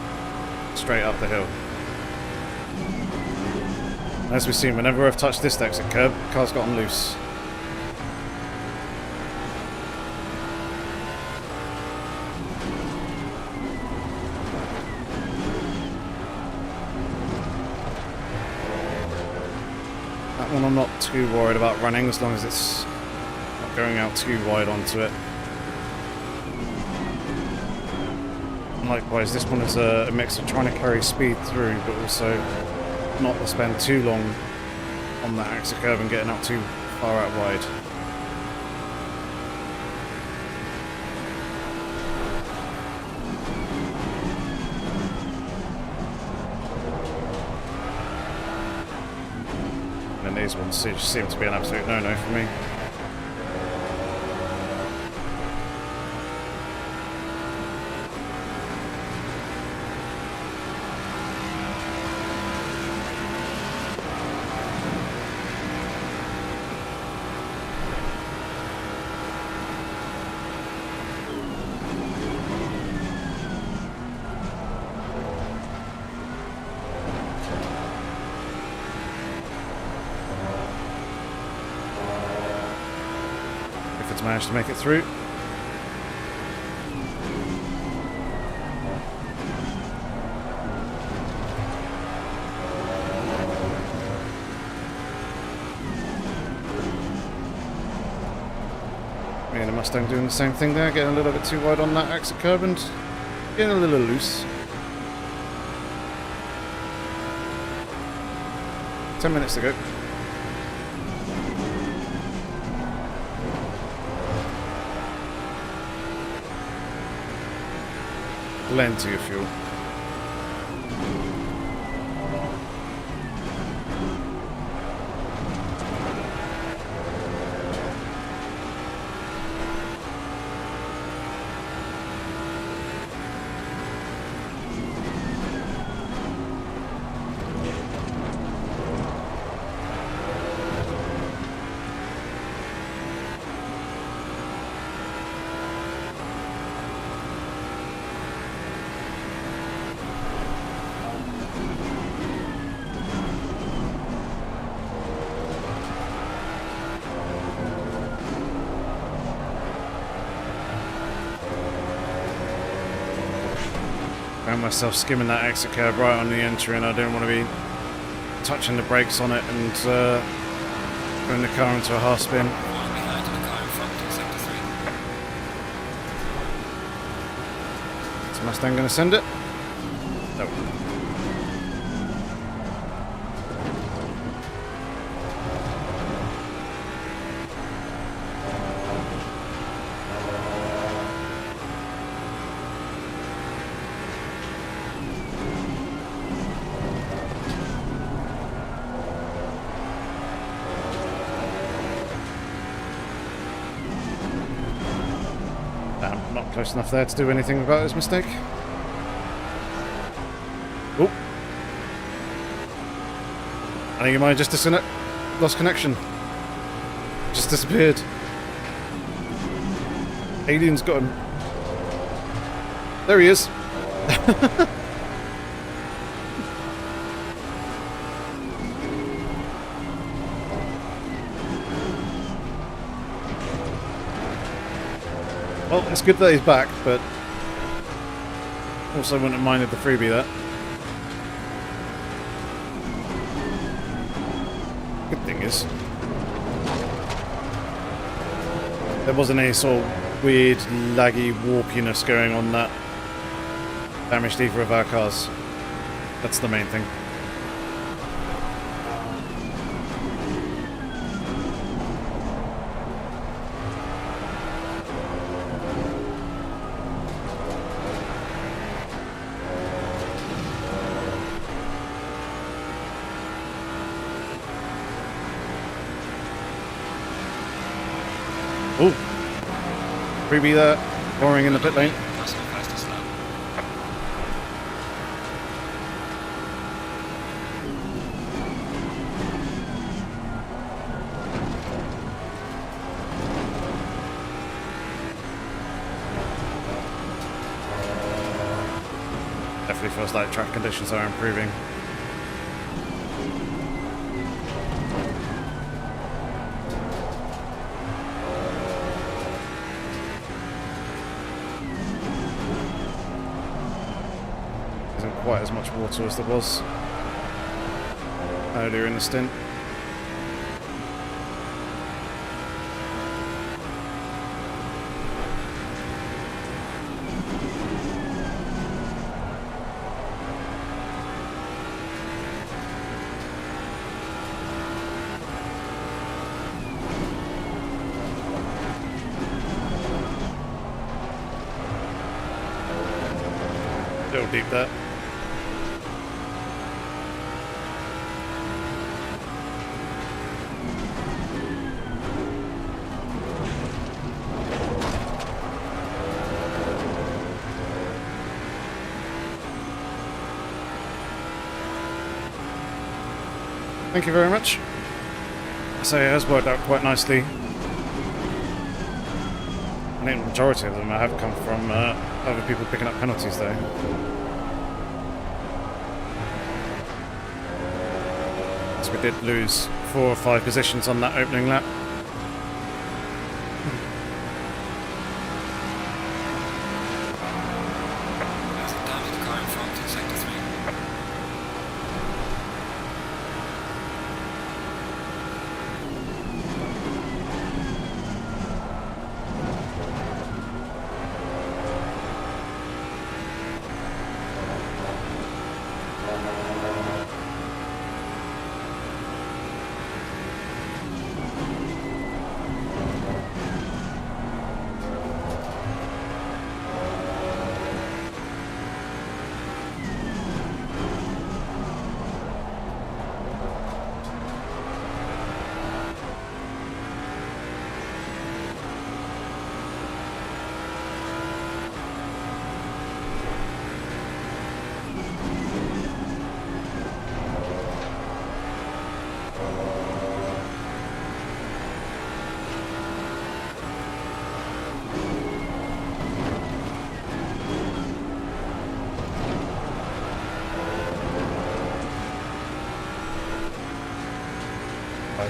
straight up the hill. As we've seen, whenever I've touched this exit curb, the car's gotten loose. That one I'm not too worried about running as long as it's not going out too wide onto it. And likewise, this one is a mix of trying to carry speed through, but also not to spend too long on that exit curve and getting out too far out wide. And then these ones seem to be an absolute no-no for me. Managed to make it through. Me and the Mustang doing the same thing there, getting a little bit too wide on that exit curb and getting a little loose. 10 minutes to go. Plenty of fuel. Found myself skimming that exit curb right on the entry, and I didn't want to be touching the brakes on it and putting the car into a half spin. Falling behind on the car in front in sector 3. Is Mustang going to send it? No. Not close enough there to do anything about his mistake. Oh. I think he might have just lost connection. Just disappeared. Alien's got him. There he is. Well, it's good that he's back, but also wouldn't have minded the freebie that. Good thing is, there wasn't any sort of weird, laggy walkiness going on that damaged either of our cars. That's the main thing. Ooh, freebie there, boring in the pit lane. That's the fastest lap. Definitely feels like track conditions are improving. Quite as much water as there was earlier in the stint. Little deep there. Thank you very much. So it has worked out quite nicely. I think the majority of them have come from other people picking up penalties though. So we did lose 4 or 5 positions on that opening lap. There's a damaged car in front in sector 3.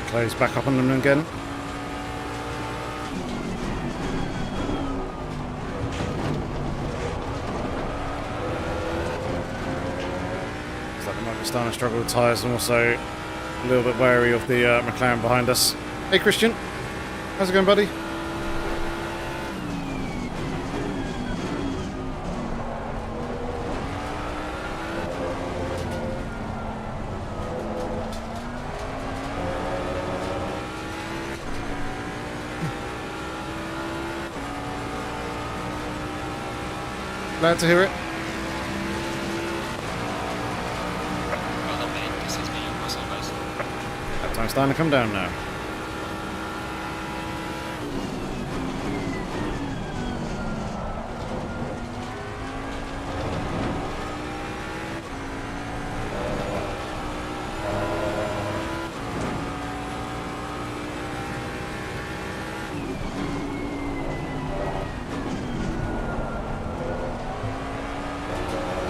Close back up on them again. Might be starting to struggle with tyres, and also a little bit wary of the McLaren behind us. Hey Christian, how's it going, buddy? Glad to hear it. Well done, mate. This has been your muscle best. That time's starting to come down now.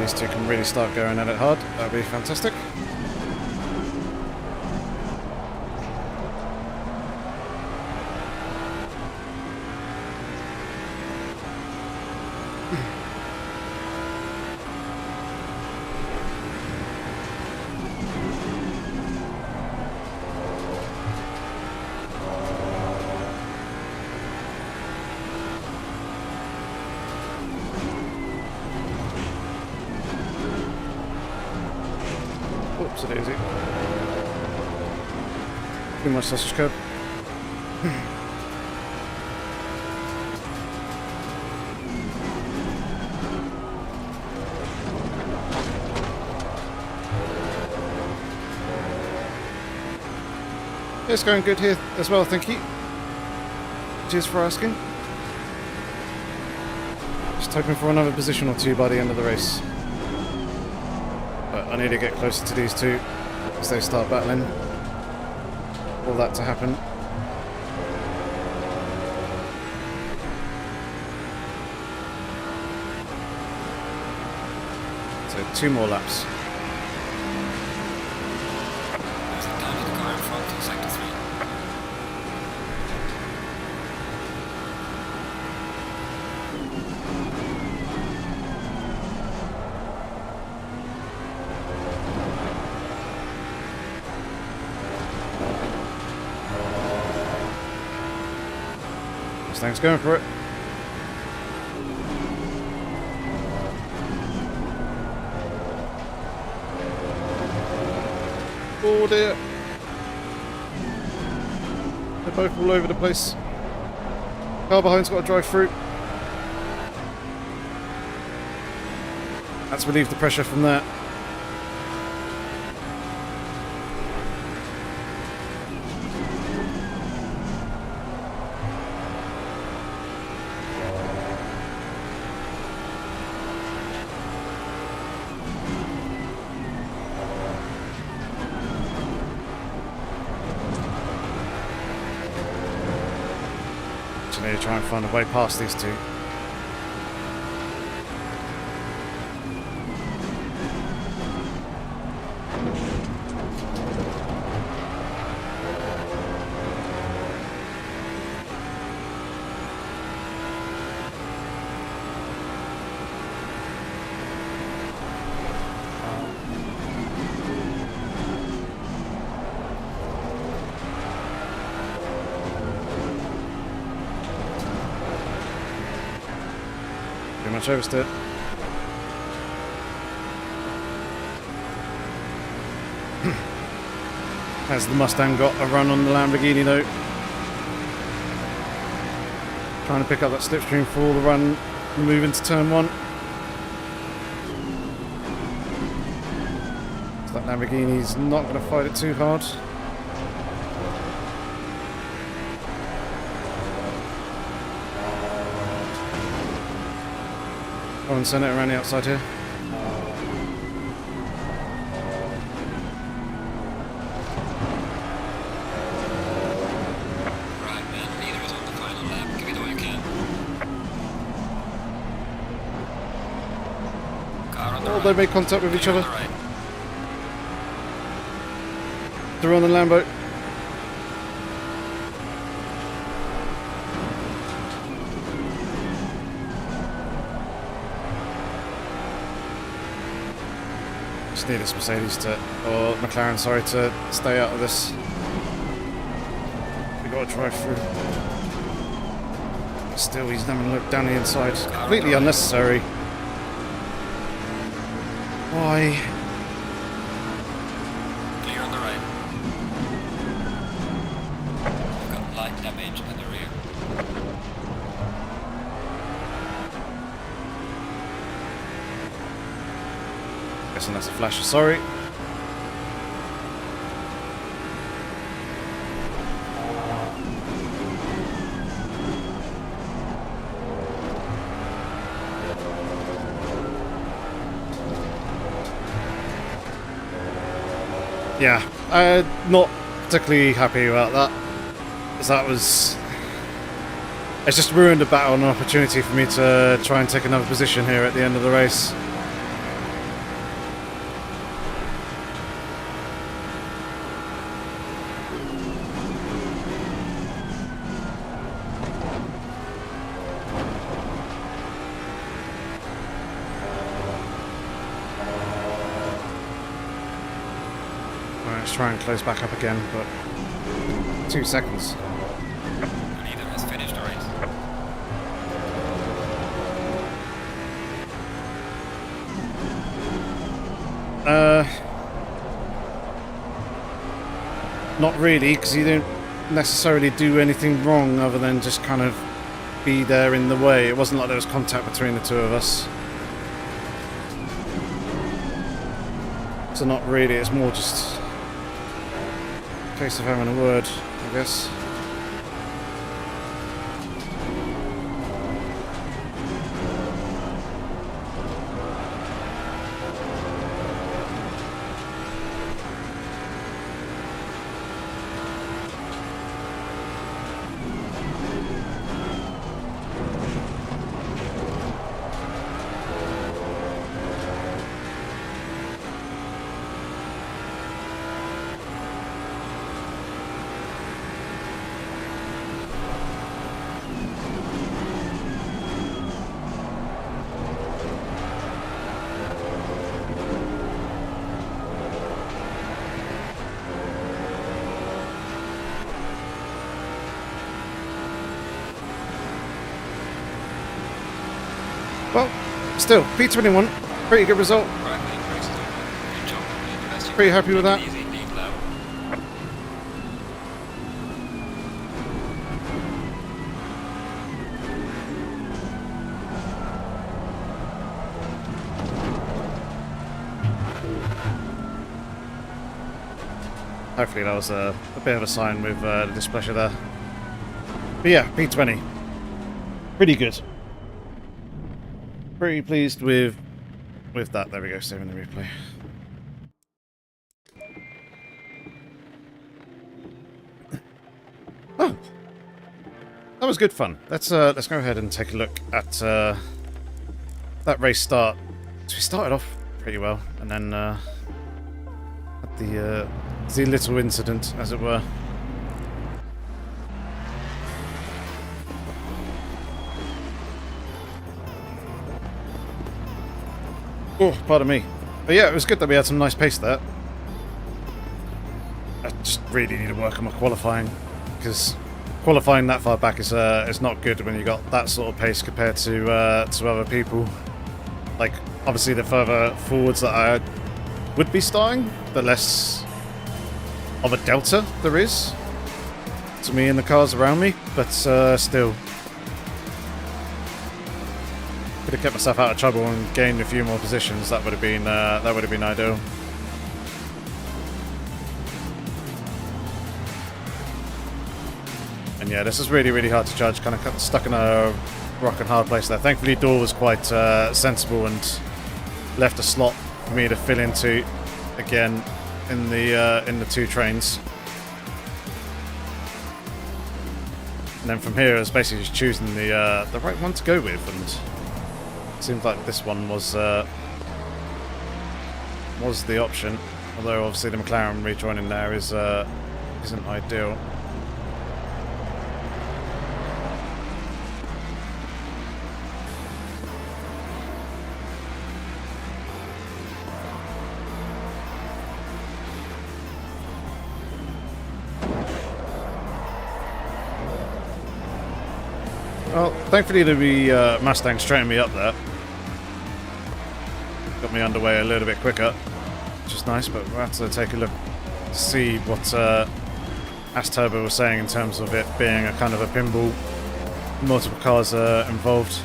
These two can really start going at it hard. That would be fantastic. Oops, it is it. Too much sausage curd. It's going good here as well, thank you. Cheers for asking. Just hoping for another position or two by the end of the race. But I need to get closer to these two as they start battling. All that to happen. So 2 more laps. There's a down to the car in front in sector 3. Mustang's going for it. Oh dear. They're both all over the place. Car behind's got to drive through. That's relieved the pressure from that. I need to try and find a way past these two. Pretty much oversteered. Has the Mustang got a run on the Lamborghini though? Trying to pick up that slipstream for the run and move into turn 1. So that Lamborghini's not going to fight it too hard. Go and send it around the outside here. Right, man. Leader is on the final lap. Give it all you can. Car on the Oh, right. they made contact with each Leader other. on the right. They're on the Lambo. Just need this Mercedes to, or McLaren, sorry, to stay out of this. We got to drive through. Still, he's having a look down the inside. Completely unnecessary. Why? Clear on the right. We've got light damage at the rear. Guessing that's a flasher, sorry. Yeah, not particularly happy about that. Because that was... It's just ruined a battle and an opportunity for me to try and take another position here at the end of the race. Let's try and close back up again, but 2 seconds. Neither has finished the race. Not really, because you don't necessarily do anything wrong other than just kind of be there in the way. It wasn't like there was contact between the two of us. So not really, it's more just a case of having a word, I guess. Well, still, P21, pretty good result. Right, the race is over. Good job. The best you Pretty can. happy with Take that. it easy, lead low. Hopefully that was a bit of a sign with the displeasure there. But yeah, P20. Pretty good. Pretty pleased with that. There we go, saving the replay. Oh, that was good fun. Let's go ahead and take a look at that race start. So we started off pretty well, and then had the little incident, as it were. Oh, pardon me. But yeah, it was good that we had some nice pace there. I just really need to work on my qualifying, because qualifying that far back is not good when you got that sort of pace compared to other people. Like, obviously the further forwards that I would be starting, the less of a delta there is to me and the cars around me, but still. Could have kept myself out of trouble and gained a few more positions. That would have been ideal. And yeah, this is really, really hard to judge. Kind of stuck in a rock and hard place there. Thankfully, Door was quite sensible and left a slot for me to fill into again in the two trains. And then from here, I was basically just choosing the right one to go with, and it seems like this one was the option. Although obviously the McLaren rejoining there isn't ideal. Well, thankfully the Mustang straightened me up there. Got me underway a little bit quicker, which is nice, but we'll have to take a look to see what As Turbo was saying in terms of it being a kind of a pinball, multiple cars involved.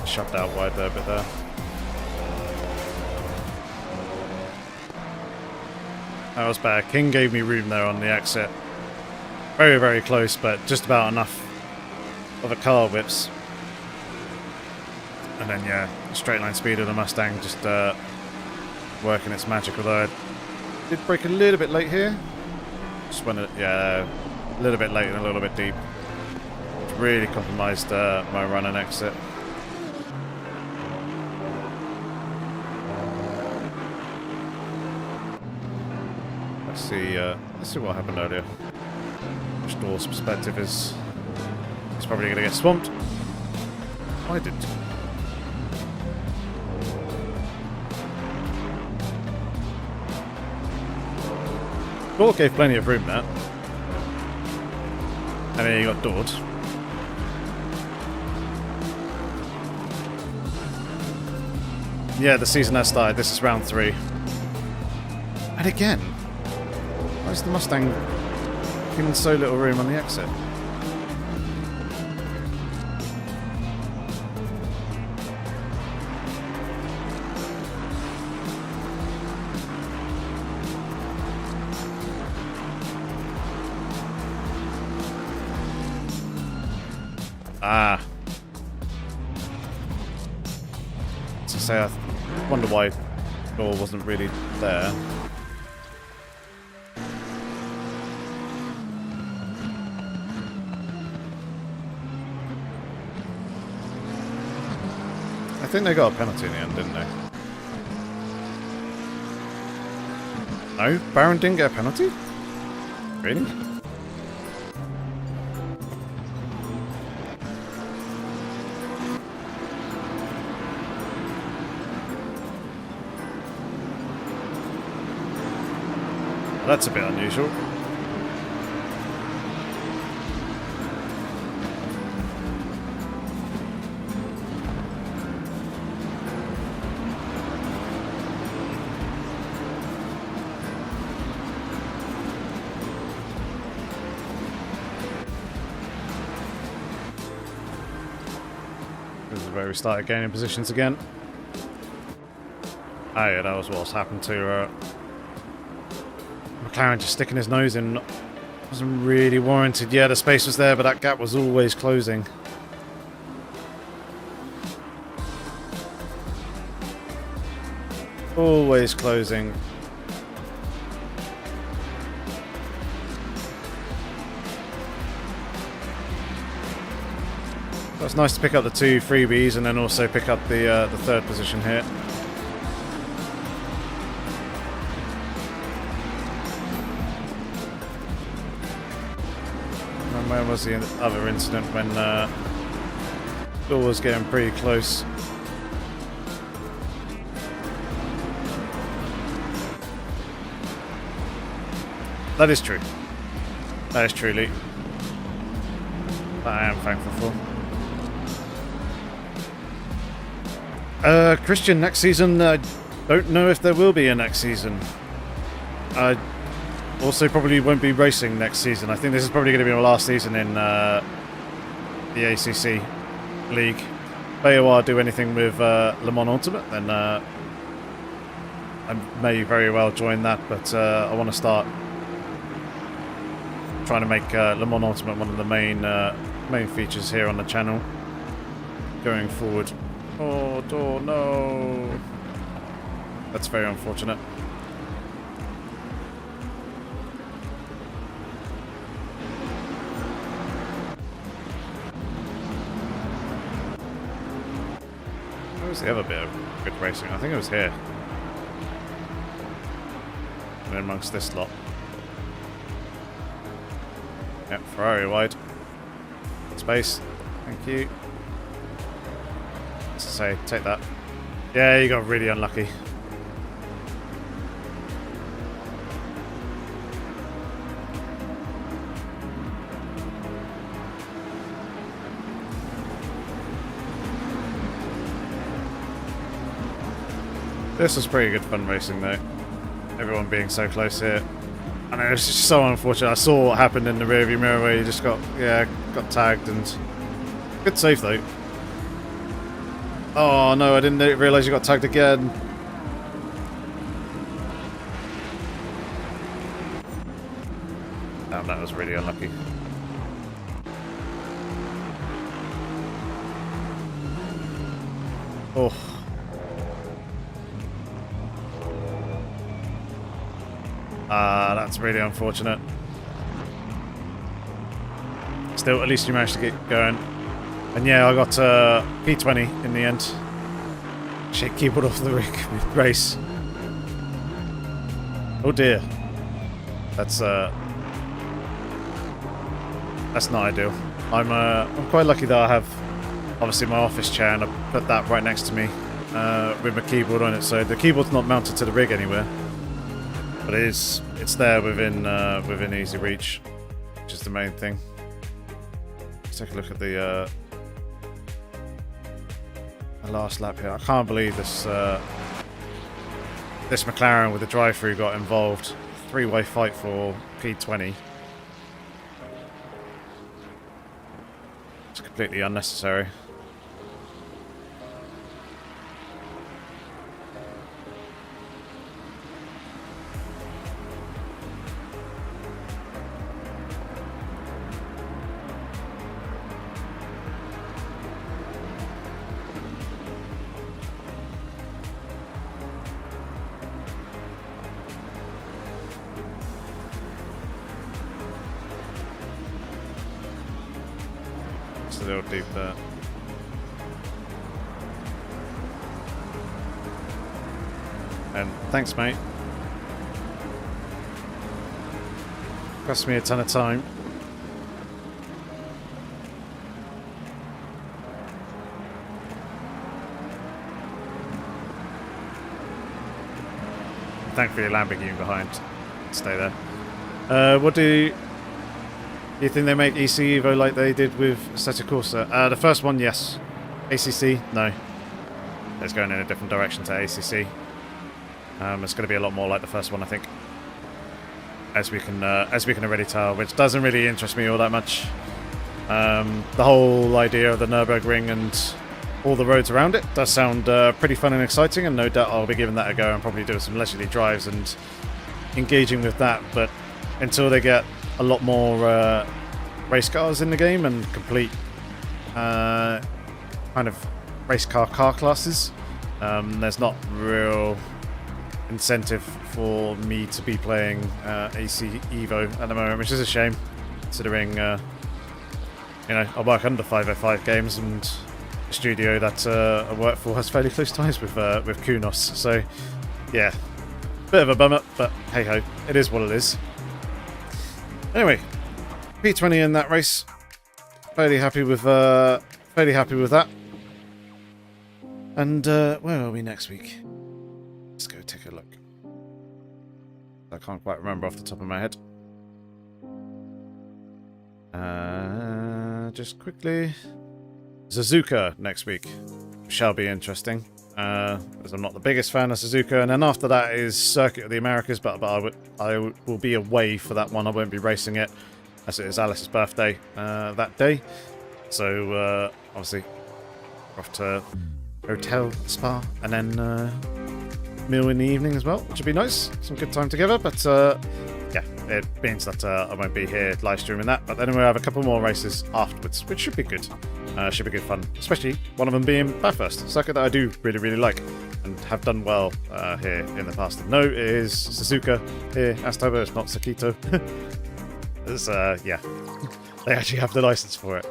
Shoved out wide there a bit there. That was bad. King gave me room there on the exit. Very, very close, but just about enough of a car whips. And then, yeah, straight line speed of the Mustang just working its magic. Although I did brake a little bit late here. Just went, yeah, a little bit late and a little bit deep. Which really compromised my run and exit. Let's see what happened earlier. Which door's perspective is... He's probably going to get swamped. I didn't. Door gave plenty of room there. And then you got doored. Yeah, the season has started. This is round 3. And again... Why is the Mustang giving so little room on the exit? Ah. To say, I wonder why the door wasn't really there. I think they got a penalty in the end, didn't they? No? Baron didn't get a penalty? Really? Well, that's a bit unusual. Where we started gaining positions again. Oh yeah, that was what's happened to McLaren, just sticking his nose in. Wasn't really warranted. Yeah, the space was there, but that gap was always closing. Always closing. It's nice to pick up the 2 freebies and then also pick up the 3rd position here. And where was the other incident when door was getting pretty close? That is true. That is true, Lee. That I am thankful for. Christian, next season, I don't know if there will be a next season. I also probably won't be racing next season. I think this is probably going to be my last season in the ACC League. If AOR do anything with Le Mans Ultimate, then I may very well join that, but I want to start trying to make Le Mans Ultimate one of the main features here on the channel going forward. Oh, door, no. That's very unfortunate. was the other bit of good racing? I think it was here. And amongst this lot. Yep, Ferrari wide. Space. Thank you. Let's say, take that. Yeah, you got really unlucky. This was pretty good fun racing though. Everyone being so close here. And it was just so unfortunate. I saw what happened in the rearview mirror where you just got tagged and good save though. Oh no, I didn't realise you got tagged again. Damn, that was really unlucky. Oh. That's really unfortunate. Still, at least you managed to get going. And yeah, I got P20 in the end. Shit, keyboard off the race. Oh dear. That's not ideal. I'm quite lucky that I have obviously my office chair and I put that right next to me with my keyboard on it, so the keyboard's not mounted to the rig anywhere. But it's there within easy reach, which is the main thing. Let's take a look at the last lap here. I can't believe this this McLaren with the drive-through got involved. Three-way fight for P20. It's completely unnecessary. A little deep there. And thanks, mate. Cost me a ton of time. Thankfully, Lamborghini behind. Stay there. What do you think they make EC Evo like they did with Assetto Corsa? The first one, yes. ACC, no. It's going in a different direction to ACC. It's going to be a lot more like the first one, I think. As we can already tell, which doesn't really interest me all that much. The whole idea of the Nürburgring and all the roads around it does sound pretty fun and exciting, and no doubt I'll be giving that a go and probably doing some leisurely drives and engaging with that. But until they get a lot more race cars in the game and complete kind of race car classes, there's not real incentive for me to be playing AC Evo at the moment, which is a shame, considering you know, I work under 505 games and the studio that I work for has fairly close ties with Kunos. So yeah, bit of a bummer, but hey ho, it is what it is. Anyway, P20 in that race. Fairly happy with that. And where are we next week? Let's go take a look. I can't quite remember off the top of my head. Just quickly, Suzuka next week shall be interesting. As I'm not the biggest fan of Suzuka, and then after that is Circuit of the Americas, but I will be away for that one. I won't be racing it, as it is Alice's birthday that day. So obviously off to hotel, spa, and then meal in the evening as well, which would be nice. Some good time together. But yeah, it means that I won't be here live streaming that. But then we'll have a couple more races afterwards, which should be good. Should be good fun, especially one of them being Bathurst, circuit that I do really, really like and have done well here in the past. No, it is Suzuka here, Astoba, it's not Sakito. It's, yeah, they actually have the license for it.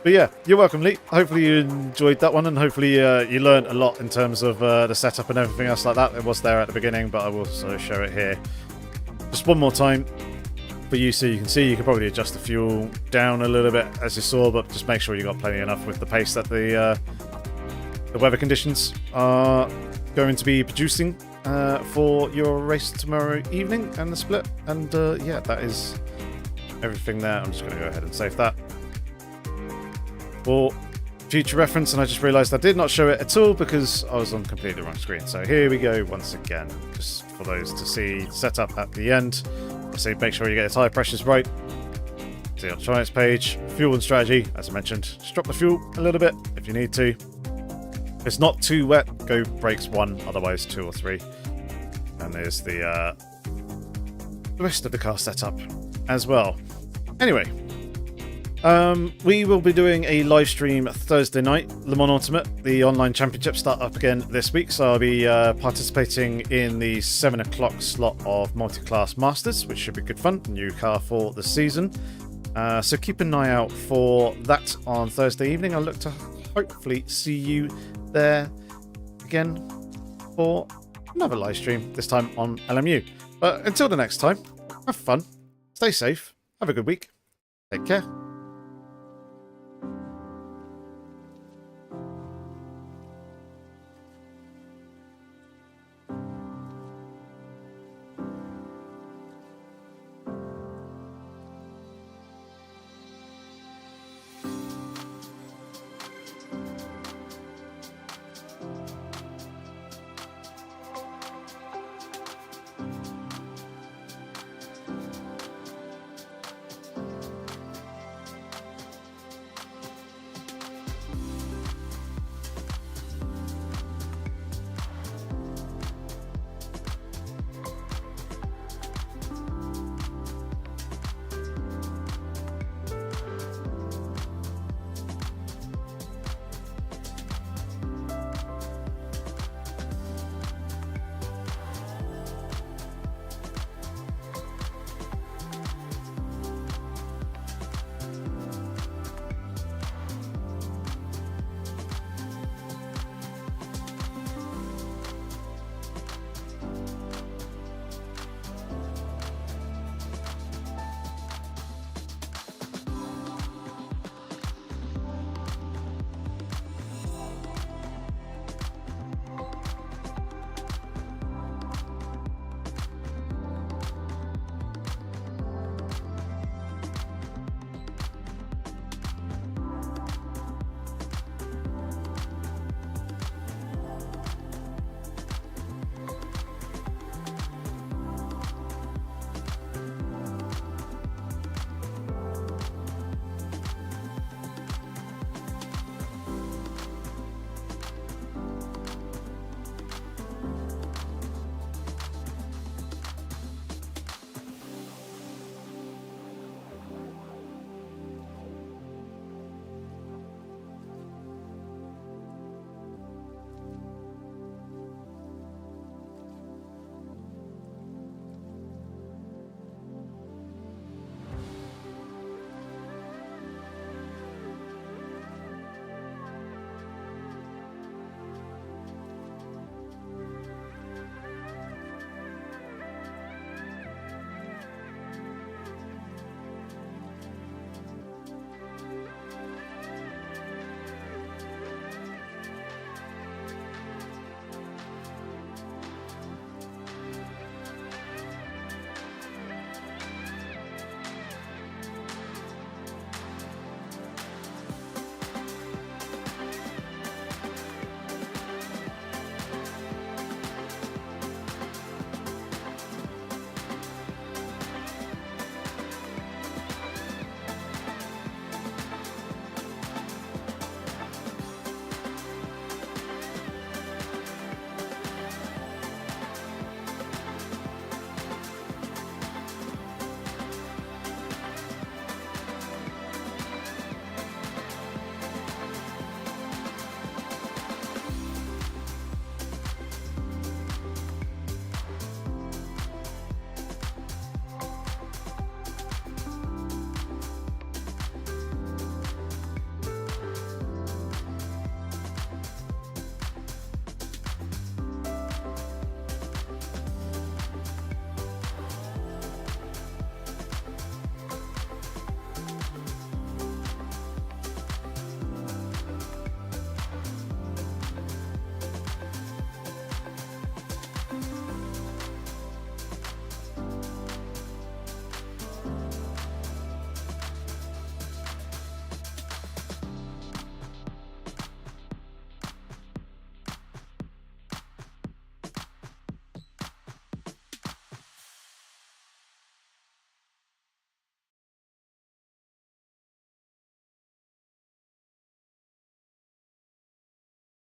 But yeah, you're welcome, Lee. Hopefully you enjoyed that one, and hopefully you learned a lot in terms of the setup and everything else like that. It was there at the beginning, but I will also show it here just one more time for you so you can see. You can probably adjust the fuel down a little bit as you saw, but just make sure you got plenty enough with the pace that the weather conditions are going to be producing for your race tomorrow evening and the split. And yeah, that is everything there. I'm just going to go ahead and save that for future reference, and I just realised I did not show it at all because I was on completely the wrong screen. So here we go once again, just for those to see setup at the end. So make sure you get the tyre pressures right. See on the Triumph's page, fuel and strategy, as I mentioned. Just drop the fuel a little bit if you need to. If it's not too wet, go brakes 1, otherwise 2 or 3. And there's the rest of the car setup as well. Anyway, we will be doing a live stream Thursday night. Le Mans Ultimate, the online championship, start up again this week, so I'll be participating in the 7 o'clock slot of Multi-Class Masters, which should be good fun. New car for the season. So keep an eye out for that on Thursday evening. I'll look to hopefully see you there again for another live stream, this time on LMU. But until the next time, have fun, stay safe, have a good week, take care.